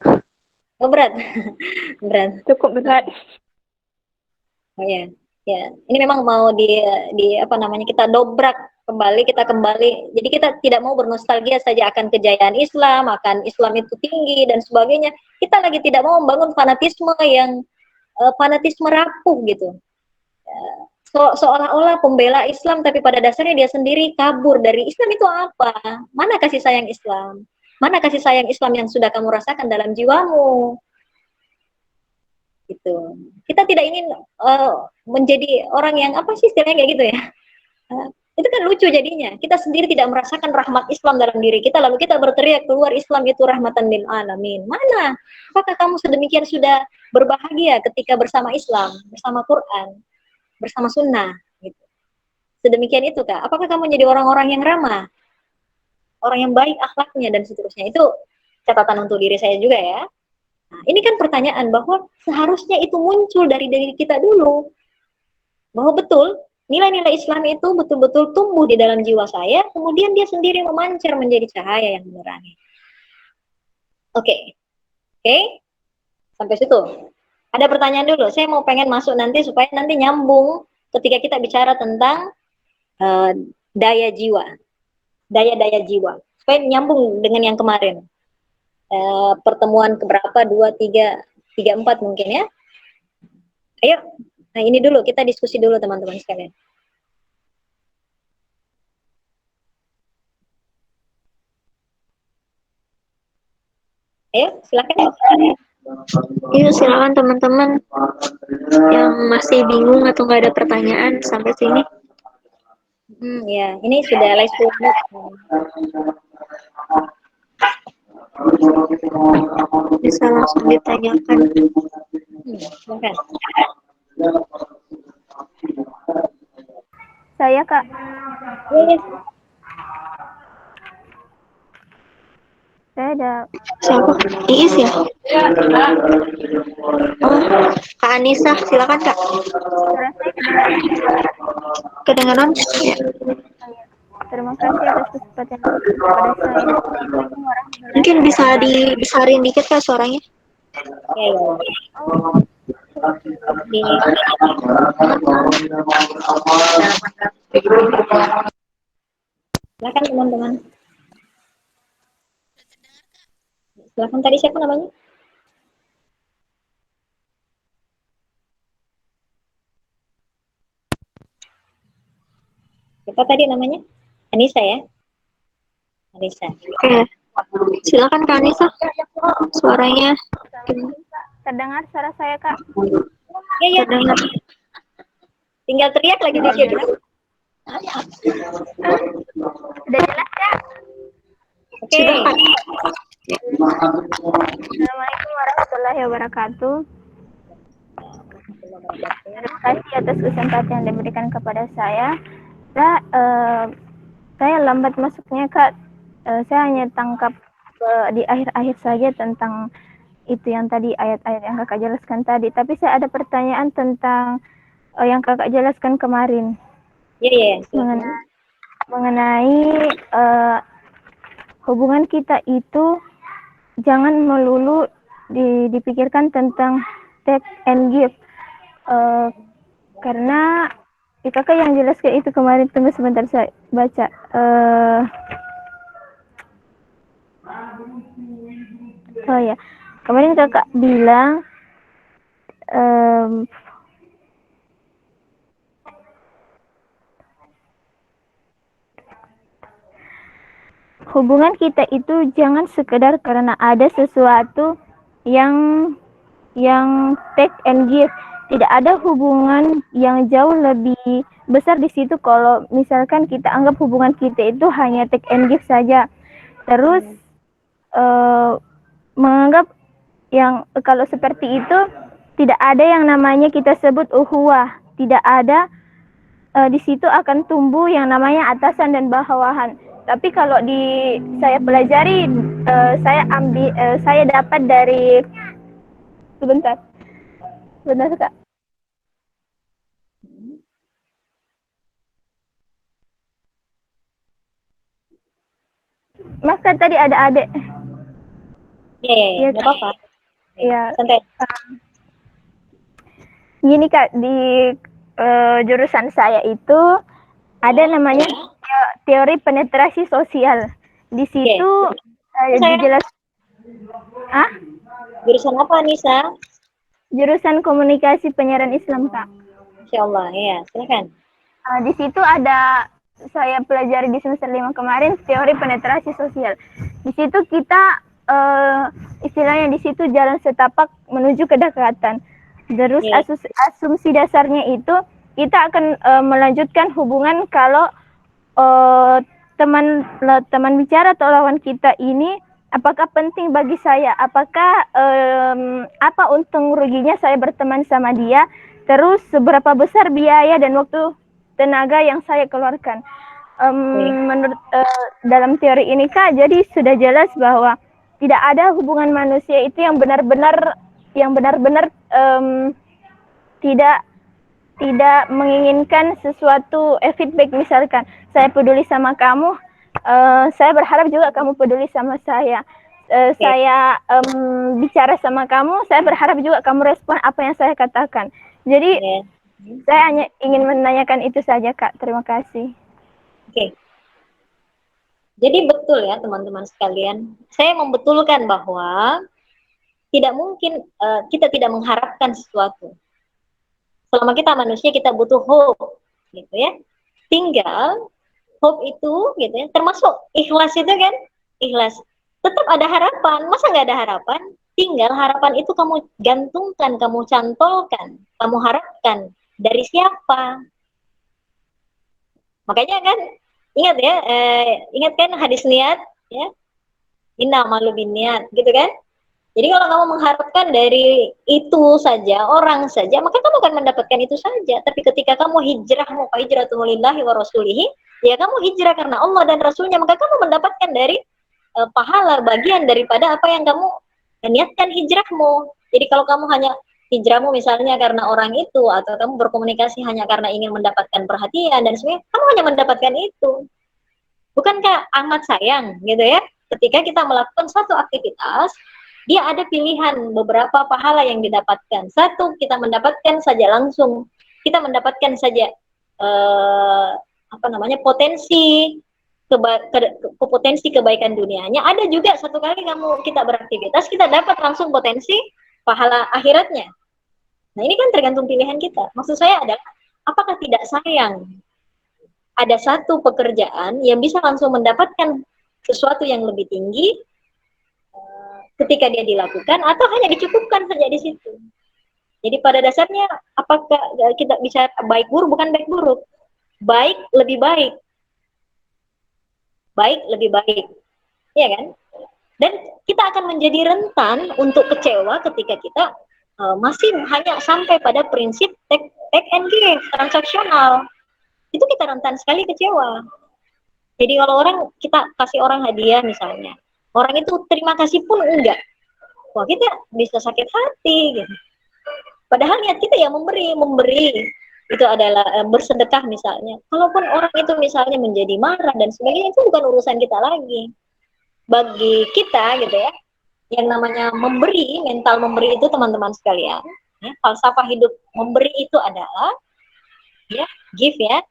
Oh, berat. Berat. Cukup berat. Oh ya. Ya, ini memang mau di apa namanya, kita dobrak kembali, kita kembali. Jadi kita tidak mau bernostalgia saja akan kejayaan Islam, akan Islam itu tinggi dan sebagainya. Kita lagi tidak mau membangun fanatisme yang fanatisme rapuh gitu. seolah-olah pembela Islam, tapi pada dasarnya dia sendiri kabur dari Islam. Itu apa? Mana kasih sayang Islam? Mana kasih sayang Islam yang sudah kamu rasakan dalam jiwamu? Gitu. Kita tidak ingin menjadi orang yang apa sih istilahnya kayak gitu ya. Itu kan lucu jadinya. Kita sendiri tidak merasakan rahmat Islam dalam diri kita, lalu kita berteriak keluar Islam itu rahmatan lil alamin. Mana? Apakah kamu sedemikian sudah berbahagia ketika bersama Islam, bersama Quran, bersama sunnah? Gitu. Sedemikian itu kak. Apakah kamu jadi orang-orang yang ramah, orang yang baik akhlaknya dan seterusnya? Itu catatan untuk diri saya juga ya. Nah, ini kan pertanyaan bahwa seharusnya itu muncul dari diri kita dulu. Bahwa betul, nilai-nilai Islam itu betul-betul tumbuh di dalam jiwa saya, kemudian dia sendiri memancar menjadi cahaya yang menerangi. Oke. Sampai situ. Ada pertanyaan dulu, saya mau pengen masuk nanti supaya nanti nyambung ketika kita bicara tentang daya jiwa. Daya-daya jiwa. Supaya nyambung dengan yang kemarin. Pertemuan keberapa 2, 3, 4 mungkin ya. Ayo, nah ini dulu kita diskusi dulu teman-teman sekalian. Ayo silakan. Iya, silakan teman-teman yang masih bingung atau nggak ada pertanyaan sampai sini. Ya, ini sudah live streaming. Bisa langsung ditanyakan. Silakan. Saya Kak. Ya. Saya ada. Siapa? Iis ya? Oh, Kak Anissa, silakan Kak. Suara saya Kedengaran? Ya. Terima kasih atas kesempatan kepada saya. Assalamualaikum warahmatullahi Mungkin bisa dibesarin dikit Kak suaranya. Ya. Silakan teman-teman. Silakan, tadi siapa namanya? Siapa tadi namanya? Anissa ya? Anissa. Oke. Silakan Kak Anissa. Suaranya Terdengar suara saya Kak? Ya. terdengar. Tinggal teriak lagi dikit. Sudah jelas Kak? Oke. Silakan. Assalamualaikum warahmatullahi wabarakatuh. Terima kasih atas kesempatan yang diberikan kepada saya. Saya lambat masuknya Kak. Saya hanya tangkap di akhir-akhir saja tentang itu yang tadi ayat-ayat yang Kakak jelaskan tadi. Tapi saya ada pertanyaan tentang yang Kakak jelaskan kemarin. Iya. Mengenai hubungan kita itu jangan melulu dipikirkan tentang take and give. Karena Kakak yang jelaskan itu kemarin, tunggu sebentar saya baca. Oh ya, kemarin Kakak bilang hubungan kita itu jangan sekedar karena ada sesuatu yang take and give. Tidak ada hubungan yang jauh lebih besar di situ kalau misalkan kita anggap hubungan kita itu hanya take and give saja. Terus menganggap yang kalau seperti itu tidak ada yang namanya kita sebut ukhuwah. Tidak ada di situ akan tumbuh yang namanya atasan dan bawahan. Tapi kalau saya pelajari, saya dapat dari sebentar Kak. Mas kan tadi ada adik. Iya, nggak apa-apa. Iya. Santai. Gini Kak, di jurusan saya itu ada namanya teori penetrasi sosial. Di situ dijelaskan. Jurusan apa Nisa? Jurusan komunikasi penyiaran Islam Kak. Insya Allah, ya, silakan. Di situ ada saya pelajari di semester 5 kemarin teori penetrasi sosial. Di situ kita istilahnya di situ jalan setapak menuju kedekatan. Terus asumsi dasarnya itu kita akan melanjutkan hubungan kalau teman bicara atau lawan kita ini apakah penting bagi saya, apakah apa untung ruginya saya berteman sama dia, terus seberapa besar biaya dan waktu tenaga yang saya keluarkan. Menurut dalam teori ini Kak, jadi sudah jelas bahwa tidak ada hubungan manusia itu yang benar-benar tidak menginginkan sesuatu feedback. Misalkan saya peduli sama kamu, saya berharap juga kamu peduli sama saya. Saya bicara sama kamu, saya berharap juga kamu respon apa yang saya katakan. Jadi saya hanya ingin menanyakan itu saja Kak. Terima kasih. Oke. Jadi betul ya teman-teman sekalian. Saya membetulkan bahwa tidak mungkin kita tidak mengharapkan sesuatu. Selama kita manusia kita butuh hope, gitu ya. Tinggal hope itu, gitu ya, termasuk ikhlas itu kan, ikhlas. Tetap ada harapan. Masa nggak ada harapan? Tinggal harapan itu kamu gantungkan, kamu cantolkan, kamu harapkan dari siapa. Makanya kan ingat ya, ingat kan hadis niat ya, inna malu niat, gitu kan. Jadi kalau kamu mengharapkan dari itu saja, orang saja, maka kamu akan mendapatkan itu saja. Tapi ketika kamu hijrah, mau hijratu lillahi wa rasulihi, ya kamu hijrah karena Allah dan Rasulnya, maka kamu mendapatkan dari pahala bagian daripada apa yang kamu niatkan hijrahmu. Jadi kalau kamu hanya hijrahmu misalnya karena orang itu, atau kamu berkomunikasi hanya karena ingin mendapatkan perhatian dan sebagainya, kamu hanya mendapatkan itu. Bukankah amat sayang gitu ya, ketika kita melakukan suatu aktivitas, dia ada pilihan beberapa pahala yang didapatkan. Satu, kita mendapatkan saja langsung, kita mendapatkan saja potensi kebaikan dunianya. Ada juga satu kali kita beraktivitas, kita dapat langsung potensi pahala akhiratnya. Nah ini kan tergantung pilihan kita. Maksud saya adalah, apakah tidak sayang ada satu pekerjaan yang bisa langsung mendapatkan sesuatu yang lebih tinggi ketika dia dilakukan, atau hanya dicukupkan saja di situ. Jadi pada dasarnya, apakah kita bicara baik buruk? Bukan baik buruk, baik lebih baik, baik lebih baik, ya kan? Dan kita akan menjadi rentan untuk kecewa ketika kita masih hanya sampai pada prinsip take and give, transaksional. Itu kita rentan sekali kecewa. Jadi kalau kita kasih orang hadiah misalnya, orang itu terima kasih pun enggak, wah kita bisa sakit hati gitu. Padahal niat kita ya memberi itu adalah bersedekah misalnya. Kalaupun orang itu misalnya menjadi marah dan sebagainya, itu bukan urusan kita lagi. Bagi kita gitu ya, yang namanya memberi, mental memberi itu teman-teman sekalian, ya, falsafah hidup memberi itu adalah ya give ya,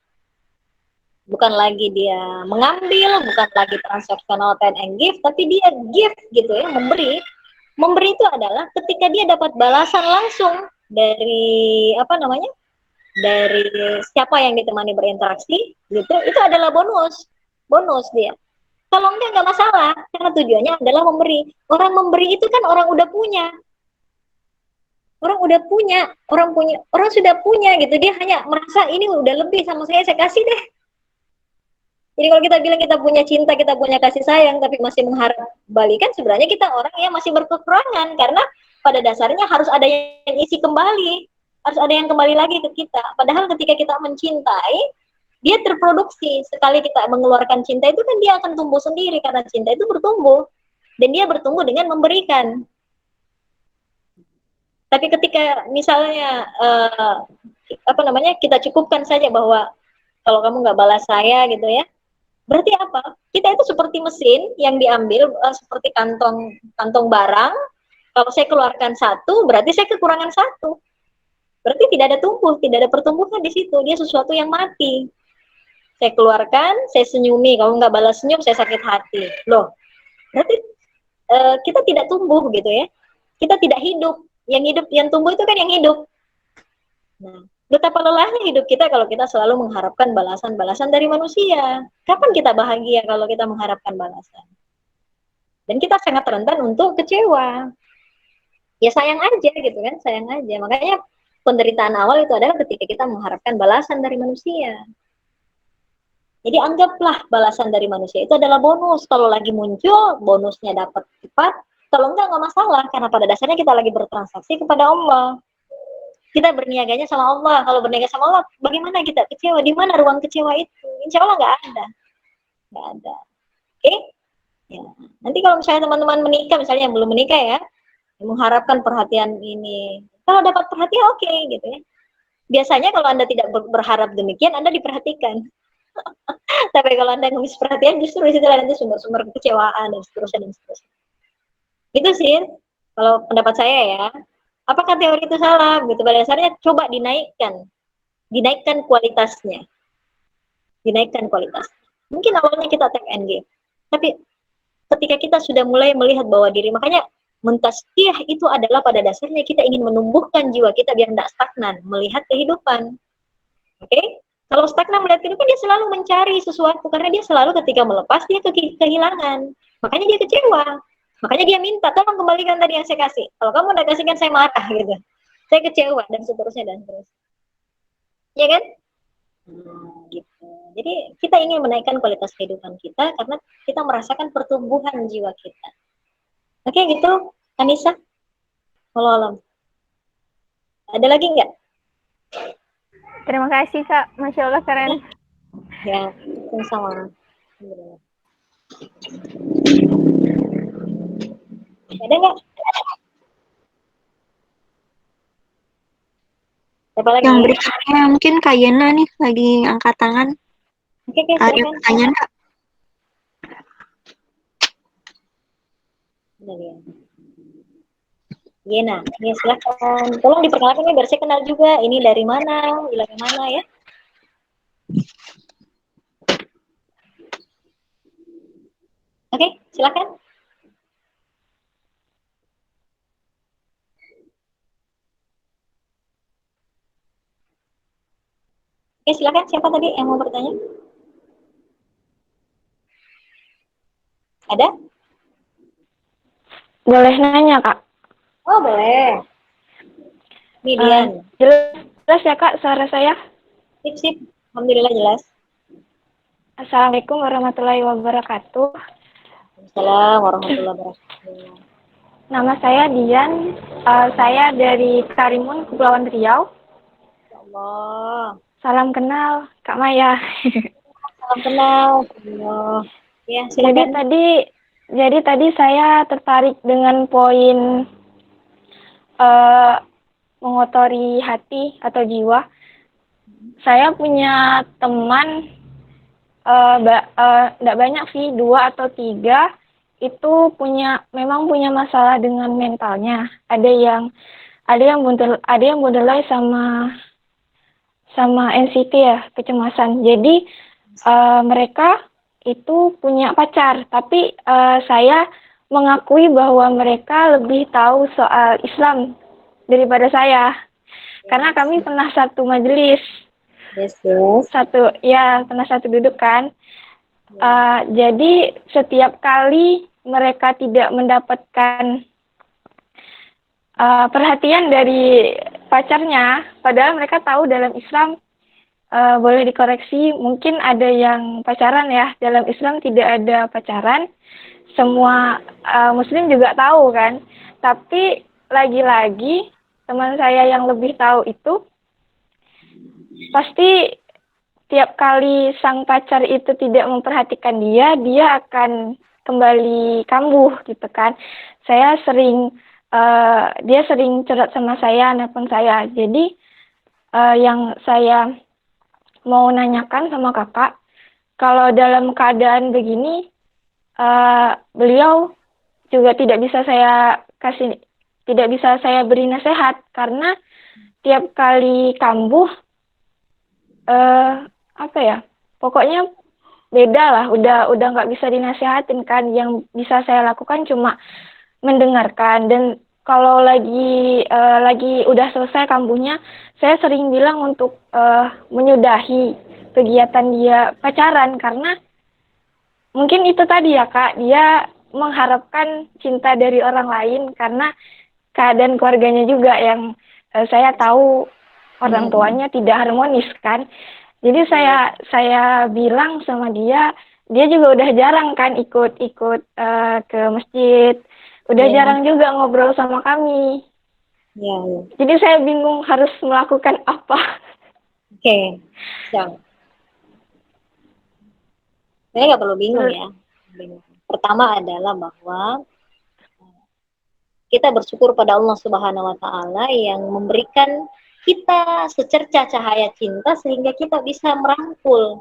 bukan lagi dia mengambil, bukan lagi transaksional take and give, tapi dia give gitu ya, memberi. Memberi itu adalah ketika dia dapat balasan langsung dari dari siapa yang ditemani berinteraksi gitu, itu adalah bonus dia. Kalau enggak masalah, karena tujuannya adalah memberi. Orang memberi itu kan orang udah punya. Orang sudah punya gitu. Dia hanya merasa ini udah lebih sama saya kasih deh. Jadi kalau kita bilang kita punya cinta, kita punya kasih sayang, tapi masih mengharap balikan, sebenarnya kita orang yang masih berkekurangan, karena pada dasarnya harus ada yang isi kembali, harus ada yang kembali lagi ke kita. Padahal ketika kita mencintai, dia terproduksi. Sekali kita mengeluarkan cinta itu kan dia akan tumbuh sendiri, karena cinta itu bertumbuh, dan dia bertumbuh dengan memberikan. Tapi ketika misalnya kita cukupkan saja bahwa kalau kamu nggak balas saya gitu ya, berarti apa? Kita itu seperti mesin yang diambil seperti kantong barang. Kalau saya keluarkan satu, berarti saya kekurangan satu. Berarti tidak ada tidak ada pertumbuhan di situ. Dia sesuatu yang mati. Saya keluarkan, saya senyumi, kamu nggak balas senyum, saya sakit hati. Loh, berarti kita tidak tumbuh gitu ya. Kita tidak hidup. Yang tumbuh itu kan yang hidup. Nah, Betapa lelahnya hidup kita kalau kita selalu mengharapkan balasan-balasan dari manusia. Kapan kita bahagia kalau kita mengharapkan balasan? Dan kita sangat rentan untuk kecewa. Ya sayang aja gitu kan, sayang aja. Makanya penderitaan awal itu adalah ketika kita mengharapkan balasan dari manusia. Jadi anggaplah balasan dari manusia itu adalah bonus. Kalau lagi muncul, bonusnya dapat cepat. Kalau enggak masalah, karena pada dasarnya kita lagi bertransaksi kepada Allah. Kita berniaganya sama Allah. Kalau berniaga sama Allah, bagaimana kita kecewa? Di mana ruang kecewa itu? Insya Allah nggak ada. Nggak ada. Oke? Ya. Nanti kalau misalnya teman-teman menikah, misalnya yang belum menikah ya, mengharapkan perhatian ini. Kalau dapat perhatian oke, gitu ya. Biasanya kalau Anda tidak berharap demikian, Anda diperhatikan. Tapi kalau Anda ngemis perhatian, justru di situ nanti sumber-sumber kekecewaan dan seterusnya dan seterusnya. Itu sih, kalau pendapat saya ya. Apakah teori itu salah? Begitu pada dasarnya coba dinaikkan kualitasnya, dinaikkan kualitas. Mungkin awalnya kita take and give, tapi ketika kita sudah mulai melihat bahwa diri, makanya mentazkiyah itu adalah pada dasarnya kita ingin menumbuhkan jiwa kita biar tidak stagnan melihat kehidupan. Oke? Kalau stagnan melihat kehidupan, dia selalu mencari sesuatu karena dia selalu ketika melepas dia kehilangan, makanya dia kecewa. Makanya dia minta, tolong kembalikan tadi yang saya kasih. Kalau kamu udah kasihkan, saya marah gitu. Saya kecewa dan seterusnya dan seterusnya. Ya kan? Gitu. Jadi kita ingin menaikkan kualitas kehidupan kita karena kita merasakan pertumbuhan jiwa kita. Oke gitu, Anissa. Walau alam. Ada lagi nggak? Terima kasih Kak, Masya Allah keren. Ya, sama. Ada nggak? Siapa lagi? Yang berikutnya mungkin Kak Yena nih lagi angkat tangan. Oke, Ada silakan. pertanyaan Kak? Yena, ya silakan. Tolong diperkenalkan nih biar saya kenal juga. Ini dari mana, wilayah mana ya? Oke, silakan. Oke, silakan. Siapa tadi yang mau bertanya? Ada? Boleh nanya Kak? Oh, boleh. Midian. Jelas ya Kak suara saya? Sip. Alhamdulillah jelas. Assalamualaikum warahmatullahi wabarakatuh. Assalamualaikum warahmatullahi wabarakatuh. Nama saya Dian. Saya dari Karimun, Kepulauan Riau. Ya Allah. Salam kenal Kak Maya. Salam kenal. Allah. Ya, silakan. Jadi tadi saya tertarik dengan poin mengotori hati atau jiwa. Saya punya teman, tidak banyak sih, 2 atau 3 itu memang punya masalah dengan mentalnya. Ada yang borderline sama anxiety ya, kecemasan. Jadi mereka itu punya pacar, tapi saya mengakui bahwa mereka lebih tahu soal Islam daripada saya, karena kami pernah satu majelis, pernah satu duduk kan. Jadi setiap kali mereka tidak mendapatkan perhatian dari pacarnya, padahal mereka tahu dalam Islam, boleh dikoreksi, mungkin ada yang pacaran ya, dalam Islam tidak ada pacaran, semua Muslim juga tahu kan, tapi lagi-lagi teman saya yang lebih tahu itu pasti tiap kali sang pacar itu tidak memperhatikan dia akan kembali kambuh gitu kan. Dia sering curhat sama saya, nelpon saya. Jadi yang saya mau nanyakan sama kakak, kalau dalam keadaan begini, beliau juga tidak bisa saya beri nasihat, karena tiap kali kambuh, pokoknya beda lah, udah nggak bisa dinasihatin kan. Yang bisa saya lakukan cuma mendengarkan, dan kalau lagi udah selesai kambuhnya, saya sering bilang untuk menyudahi kegiatan dia pacaran karena mungkin itu tadi ya Kak, dia mengharapkan cinta dari orang lain karena keadaan keluarganya juga yang saya tahu orang tuanya tidak harmonis kan. Jadi saya bilang sama dia juga udah jarang kan ikut ke masjid, udah jarang juga ngobrol sama kami. Ya. Jadi saya bingung harus melakukan apa. Oke, siap. Saya nggak perlu bingung ya. Pertama adalah bahwa kita bersyukur pada Allah Subhanahu wa Ta'ala yang memberikan kita secercah cahaya cinta sehingga kita bisa merangkul,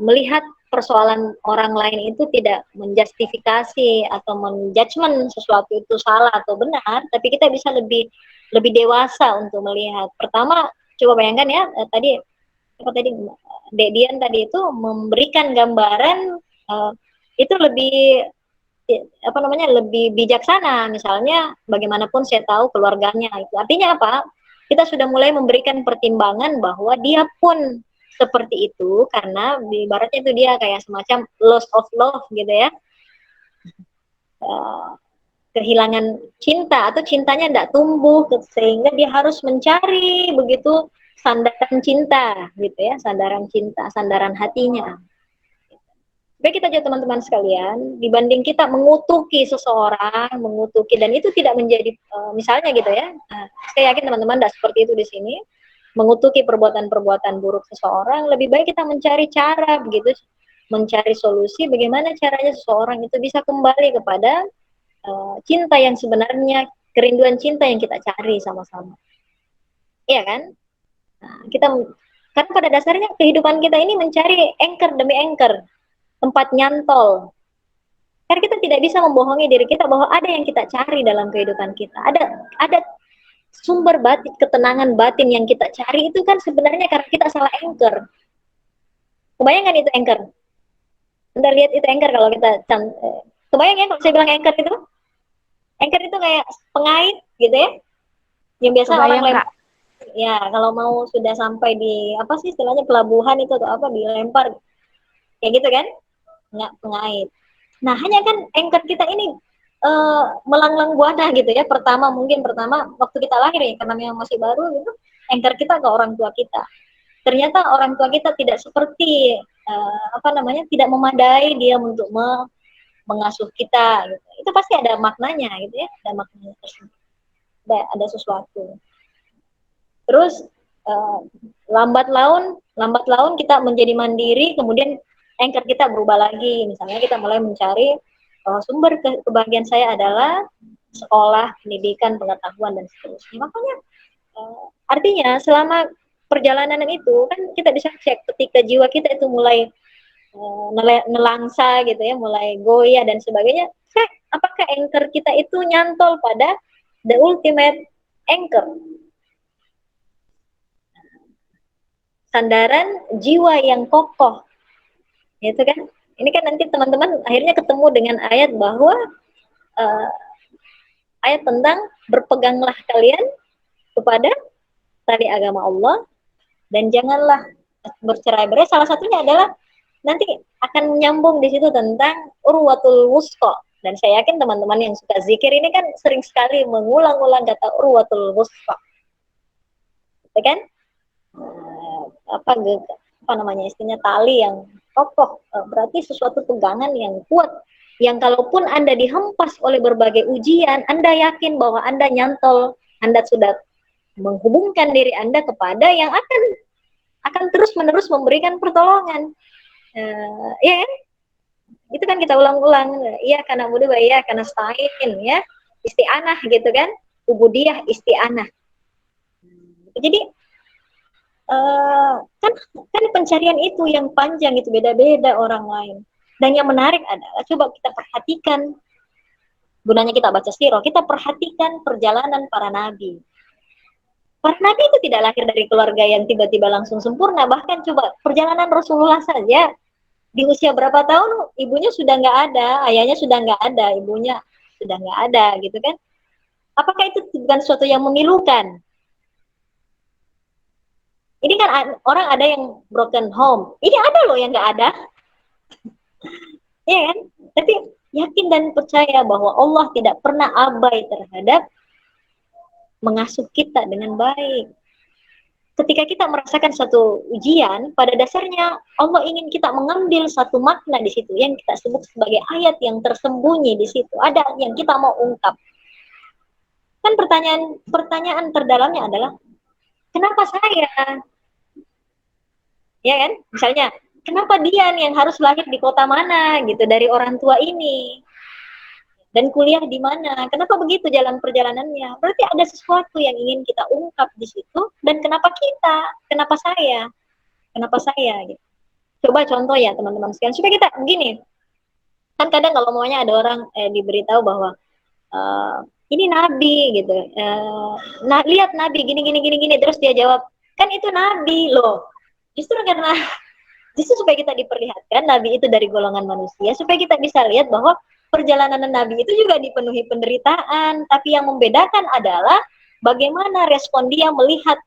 melihat persoalan orang lain itu tidak menjustifikasi atau menjudgment sesuatu itu salah atau benar, tapi kita bisa lebih dewasa untuk melihat. Pertama, coba bayangkan ya, tadi Dek Dian tadi itu memberikan gambaran itu lebih lebih bijaksana. Misalnya bagaimanapun saya tahu keluarganya, itu artinya apa? Kita sudah mulai memberikan pertimbangan bahwa dia pun seperti itu karena ibaratnya itu dia kayak semacam loss of love gitu ya, kehilangan cinta atau cintanya tidak tumbuh sehingga dia harus mencari begitu sandaran cinta gitu ya, sandaran hatinya. Baik, kita juga teman-teman sekalian, dibanding kita mengutuki seseorang, dan itu tidak menjadi misalnya gitu ya, saya yakin teman-teman tidak seperti itu di sini, mengutuki perbuatan-perbuatan buruk seseorang, lebih baik kita mencari cara begitu, mencari solusi bagaimana caranya seseorang itu bisa kembali kepada cinta yang sebenarnya, kerinduan cinta yang kita cari sama-sama, iya kan? Nah, karena pada dasarnya kehidupan kita ini mencari anchor demi anchor, tempat nyantol. Karena kita tidak bisa membohongi diri kita bahwa ada yang kita cari dalam kehidupan kita. Ada sumber batin, ketenangan batin yang kita cari itu kan sebenarnya karena kita salah anchor. Kebayangkan itu anchor? Anda lihat itu anchor kalau kita kebayang ya kalau saya bilang anchor itu? Anchor itu kayak pengait gitu ya. Yang biasa orang lempar. Ya, kalau mau sudah sampai di apa sih istilahnya pelabuhan itu atau apa dilempar. Kayak gitu kan? Nggak pengait. Nah, hanya kan anchor kita ini melanglang buana gitu ya. Pertama waktu kita lahir ya, karena memang masih baru gitu, anchor kita ke orang tua kita. Ternyata orang tua kita tidak seperti tidak memadai dia untuk mengasuh kita gitu. Itu pasti ada maknanya gitu ya, ada maknanya tersebut. Ada sesuatu. Terus lambat laun kita menjadi mandiri, kemudian anchor kita berubah lagi. Misalnya kita mulai mencari sumber kebahagiaan saya adalah sekolah, pendidikan, pengetahuan, dan seterusnya. Makanya artinya selama perjalanan itu kan kita bisa cek ketika jiwa kita itu mulai nelangsa gitu ya, mulai goyah dan sebagainya, cek apakah anchor kita itu nyantol pada the ultimate anchor, sandaran jiwa yang kokoh. Gitu kan? Ini kan nanti teman-teman akhirnya ketemu dengan ayat bahwa ayat tentang berpeganglah kalian kepada tali agama Allah dan janganlah bercerai-berai. Salah satunya adalah nanti akan menyambung di situ tentang urwatul wusqa. Dan saya yakin teman-teman yang suka zikir ini kan sering sekali mengulang-ulang kata urwatul wusqa. Gitu kan? Apa namanya istilahnya, tali yang kokoh, berarti sesuatu pegangan yang kuat, yang kalaupun Anda dihempas oleh berbagai ujian, Anda yakin bahwa Anda nyantol, Anda sudah menghubungkan diri Anda kepada yang akan terus-menerus memberikan pertolongan. Ya kan? Itu kan kita ulang-ulang, iya karena mudah, iya karena stain, ya isti'anah gitu kan, ubudiyah isti'anah. Jadi kan pencarian itu yang panjang, itu beda-beda orang lain. Dan yang menarik adalah coba kita perhatikan, gunanya kita baca sirah, kita perhatikan perjalanan para nabi. Para nabi itu tidak lahir dari keluarga yang tiba-tiba langsung sempurna. Bahkan coba perjalanan Rasulullah saja, di usia berapa tahun ibunya sudah nggak ada, ayahnya sudah nggak ada, ibunya sudah nggak ada gitu kan. Apakah itu bukan sesuatu yang memilukan? Ini kan orang ada yang broken home. Ini ada loh yang nggak ada. Iya kan? Tapi yakin dan percaya bahwa Allah tidak pernah abai terhadap mengasuh kita dengan baik. Ketika kita merasakan satu ujian, pada dasarnya Allah ingin kita mengambil satu makna di situ yang kita sebut sebagai ayat yang tersembunyi di situ. Ada yang kita mau ungkap. Kan pertanyaan terdalamnya adalah kenapa saya? Ya kan? Misalnya, kenapa dia yang harus lahir di kota mana gitu dari orang tua ini? Dan kuliah di mana? Kenapa begitu jalan perjalanannya? Berarti ada sesuatu yang ingin kita ungkap di situ. Dan kenapa kita? Kenapa saya? Kenapa saya? Gitu. Coba contoh ya teman-teman sekalian. Supaya kita begini. Kan kadang kalau maunya ada orang diberitahu bahwa ini nabi gitu. Nah, lihat nabi gini. Terus dia jawab, kan itu nabi loh. Justru supaya kita diperlihatkan nabi itu dari golongan manusia. Supaya kita bisa lihat bahwa perjalanan Nabi itu juga dipenuhi penderitaan, tapi yang membedakan adalah bagaimana respon dia melihat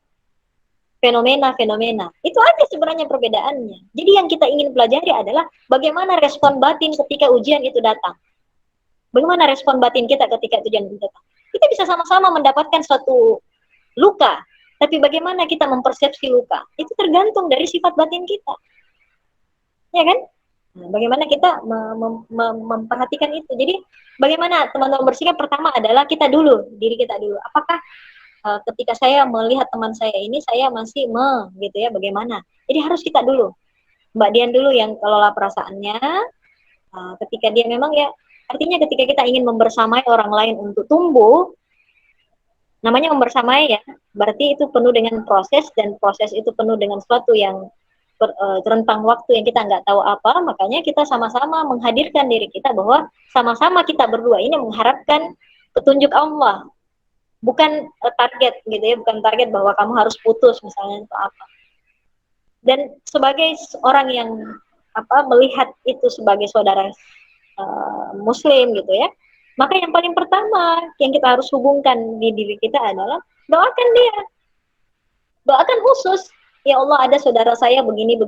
fenomena-fenomena. Itu aja sebenarnya perbedaannya. Jadi yang kita ingin pelajari adalah bagaimana respon batin ketika ujian itu datang. Bagaimana respon batin kita ketika ujian itu datang. Kita bisa sama-sama mendapatkan suatu luka, tapi bagaimana kita mempersepsi luka, itu tergantung dari sifat batin kita. Ya kan? Nah, bagaimana kita memperhatikan itu. Jadi bagaimana teman-teman bersikap, pertama adalah diri kita dulu. Apakah ketika saya melihat teman saya ini, saya masih gitu ya, bagaimana? Jadi harus kita dulu. Mbak Dian dulu yang kelola perasaannya. Ketika dia memang ya, artinya ketika kita ingin membersamai orang lain untuk tumbuh, namanya membersamai ya, berarti itu penuh dengan proses, dan proses itu penuh dengan sesuatu yang rentang waktu yang kita nggak tahu apa, makanya kita sama-sama menghadirkan diri kita bahwa sama-sama kita berdua ini mengharapkan petunjuk Allah, bukan target gitu ya, bukan target bahwa kamu harus putus misalnya atau apa. Dan sebagai orang yang melihat itu sebagai saudara Muslim gitu ya, maka yang paling pertama yang kita harus hubungkan di diri kita adalah doakan dia, doakan khusus. Ya Allah, ada saudara saya begini gitu,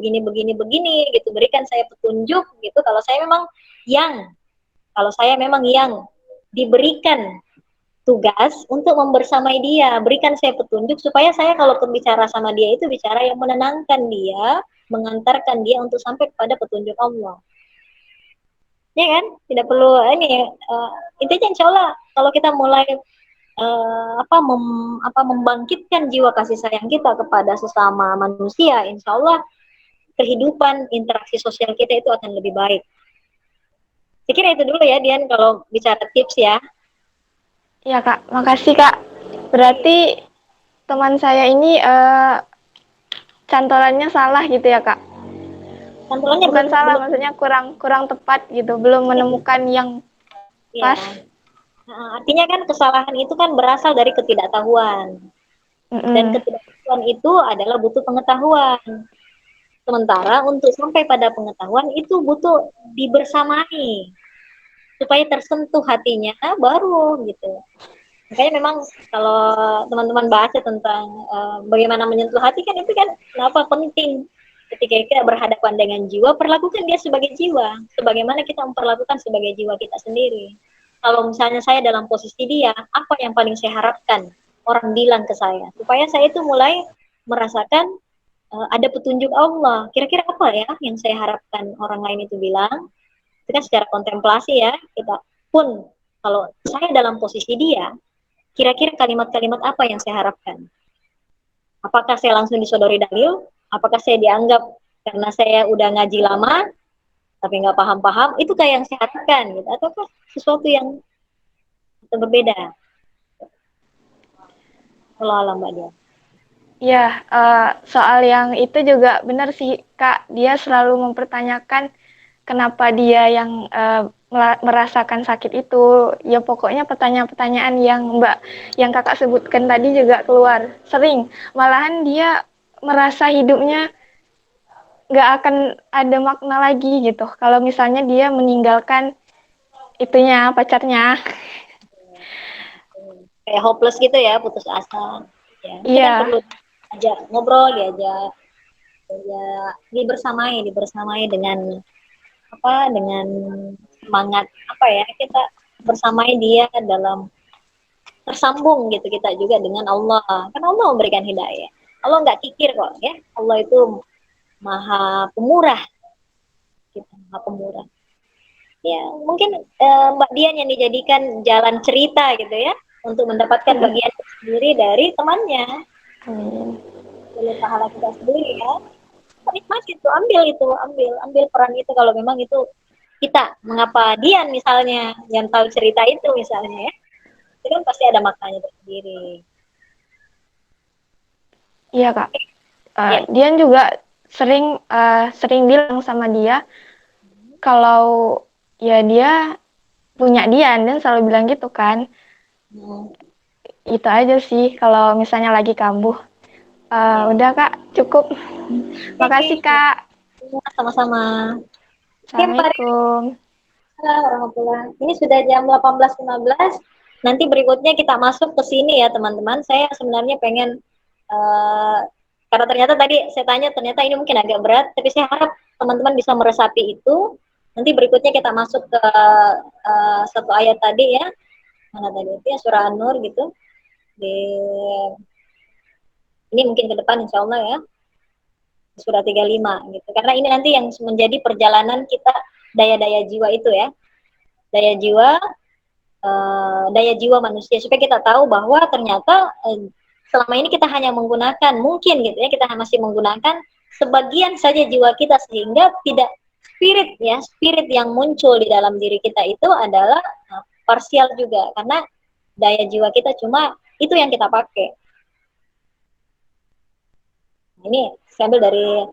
berikan saya petunjuk gitu. Kalau saya memang yang diberikan tugas untuk membersamai dia, berikan saya petunjuk supaya saya kalau berbicara sama dia itu bicara yang menenangkan dia, mengantarkan dia untuk sampai kepada petunjuk Allah. Ya kan? Tidak perlu ini intinya insya Allah kalau kita mulai membangkitkan jiwa kasih sayang kita kepada sesama manusia, insya Allah kehidupan interaksi sosial kita itu akan lebih baik. Saya kira itu dulu ya Dian kalau bicara tips ya. Iya Kak, makasih Kak. Berarti teman saya ini cantolannya salah gitu ya Kak? Cantolannya bukan salah, maksudnya kurang tepat gitu, belum menemukan yang pas. Artinya kan kesalahan itu kan berasal dari ketidaktahuan. Dan ketidaktahuan itu adalah butuh pengetahuan. Sementara untuk sampai pada pengetahuan itu butuh dibersamai. Supaya tersentuh hatinya baru gitu. Makanya memang kalau teman-teman bahas tentang bagaimana menyentuh hati kan itu kan kenapa penting. Ketika kita berhadapan dengan jiwa, perlakukan dia sebagai jiwa. Sebagaimana kita memperlakukan sebagai jiwa kita sendiri. Kalau misalnya saya dalam posisi dia, apa yang paling saya harapkan orang bilang ke saya, supaya saya itu mulai merasakan ada petunjuk Allah. Kira-kira apa ya yang saya harapkan orang lain itu bilang? Itu kan secara kontemplasi ya. Kita pun kalau saya dalam posisi dia, kira-kira kalimat-kalimat apa yang saya harapkan? Apakah saya langsung disodori dalil? Apakah saya dianggap karena saya udah ngaji lama tapi nggak paham-paham, itu kayak yang saya harapkan gitu, ataukah sesuatu yang berbeda? Kalau alam Mbak Dia. Ya, soal yang itu juga benar sih Kak, dia selalu mempertanyakan kenapa dia yang merasakan sakit itu. Ya pokoknya pertanyaan-pertanyaan yang Kakak sebutkan tadi juga keluar sering. Malahan dia merasa hidupnya nggak akan ada makna lagi gitu kalau misalnya dia meninggalkan itunya pacarnya. kayak hopeless gitu ya, putus asa. Ya, itu kan Iya. perlu ajak ngobrol, diajak dibersamai dengan apa, dengan semangat apa ya, kita bersamai dia dalam tersambung gitu kita juga dengan Allah, kan Allah memberikan hidayah. Allah nggak kikir kok ya, Allah itu maha pemurah, gitu, maha pemurah. Ya mungkin Mbak Dian yang dijadikan jalan cerita gitu ya, untuk mendapatkan bagian sendiri dari temannya, Amin. dari pahala kita sendiri ya. Nikmati itu, ambil peran itu kalau memang itu kita. Mengapa Dian misalnya yang tahu cerita itu misalnya ya, itu kan pasti ada maknanya tersendiri. Iya, Kak. Ya. Dian juga sering bilang sama dia kalau ya dia punya Dian, dan selalu bilang gitu kan. Itu aja sih kalau misalnya lagi kambuh. Udah, Kak, cukup. Makasih, Kak. Sama-sama. Assalamualaikum. Warahmatullahi. Ini sudah jam 18.15. Nanti berikutnya kita masuk ke sini ya teman-teman. Saya sebenarnya pengen karena ternyata tadi saya tanya, ternyata ini mungkin agak berat, tapi saya harap teman-teman bisa meresapi itu. Nanti berikutnya kita masuk ke satu ayat tadi ya. Mana tadi itu ya, surah An-Nur gitu. Ini mungkin ke depan insya Allah ya. Surah 35 gitu. Karena ini nanti yang menjadi perjalanan kita, daya-daya jiwa itu ya. Daya jiwa manusia, supaya kita tahu bahwa ternyata selama ini kita hanya menggunakan, mungkin gitu ya, kita masih menggunakan sebagian saja jiwa kita, sehingga tidak spirit yang muncul di dalam diri kita itu adalah parsial juga, karena daya jiwa kita cuma itu yang kita pakai. Ini saya ambil dari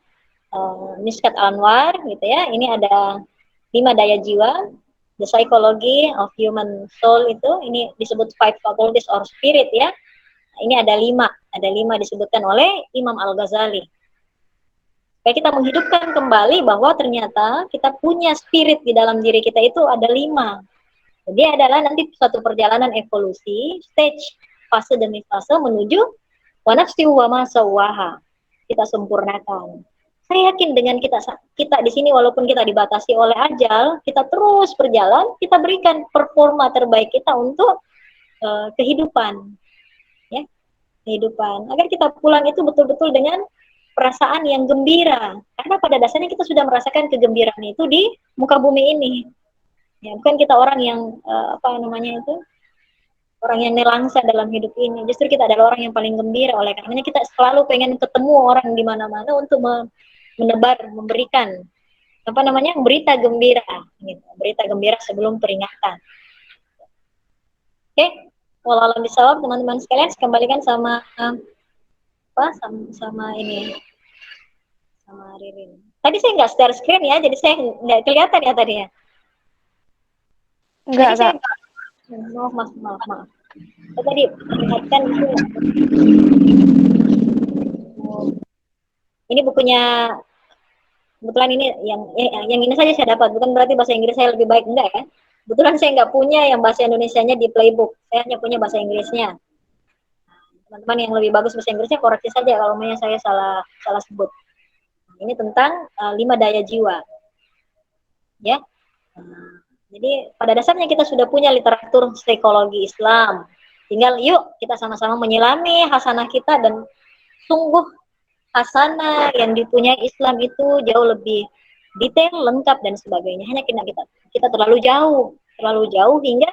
Mishkat Anwar gitu ya. Ini ada 5 daya jiwa, the psychology of human soul, itu ini disebut 5 faculties or spirit ya. Ini ada 5 disebutkan oleh Imam Al-Ghazali. Supaya kita menghidupkan kembali bahwa ternyata kita punya spirit di dalam diri kita itu ada 5. Jadi adalah nanti suatu perjalanan evolusi, stage, fase demi fase menuju wa nafsi wa ma sawwaha. Kita sempurnakan. Saya yakin dengan kita di sini, walaupun kita dibatasi oleh ajal, kita terus berjalan, kita berikan performa terbaik kita untuk kehidupan, ya, kehidupan. Agar kita pulang itu betul-betul dengan perasaan yang gembira, karena pada dasarnya kita sudah merasakan kegembiraan itu di muka bumi ini. Ya, bukan kita orang yang orang yang nelangsa dalam hidup ini. Justru kita adalah orang yang paling gembira, oleh karenanya kita selalu pengen ketemu orang di mana-mana untuk menebar, memberikan berita gembira, gitu. Berita gembira sebelum peringatan. Oke, walau bisawab teman-teman sekalian, kembalikan sama Ririn. Tadi saya nggak share screen ya, jadi saya nggak kelihatan ya tadi ya. Enggak, Kak. Maaf. Tadi perlihatkan itu. Ini bukunya, kebetulan ini yang ini saja saya dapat, bukan berarti bahasa Inggris saya lebih baik, enggak ya. Kebetulan saya nggak punya yang bahasa Indonesianya di playbook, saya hanya punya bahasa Inggrisnya. Teman-teman yang lebih bagus bahasa Inggrisnya koreksi saja kalau saya salah sebut. Ini tentang 5 daya jiwa, ya. Jadi pada dasarnya kita sudah punya literatur psikologi Islam. Tinggal yuk kita sama-sama menyelami hasanah kita, dan sungguh hasanah yang dipunyai Islam itu jauh lebih detail, lengkap dan sebagainya. Hanya kita terlalu jauh hingga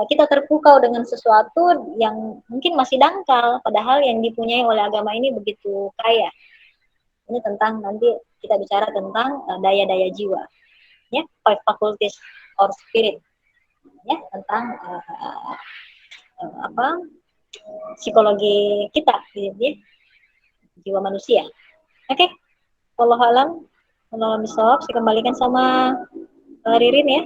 kita terpukau dengan sesuatu yang mungkin masih dangkal, padahal yang dipunyai oleh agama ini begitu kaya. Ini tentang, nanti kita bicara tentang daya-daya jiwa, ya, 5 faculties or spirit, ya, tentang psikologi kita, ya, jiwa manusia. Oke, wallahu alam, wallahu bisawab. Saya kembalikan sama Ririn ya.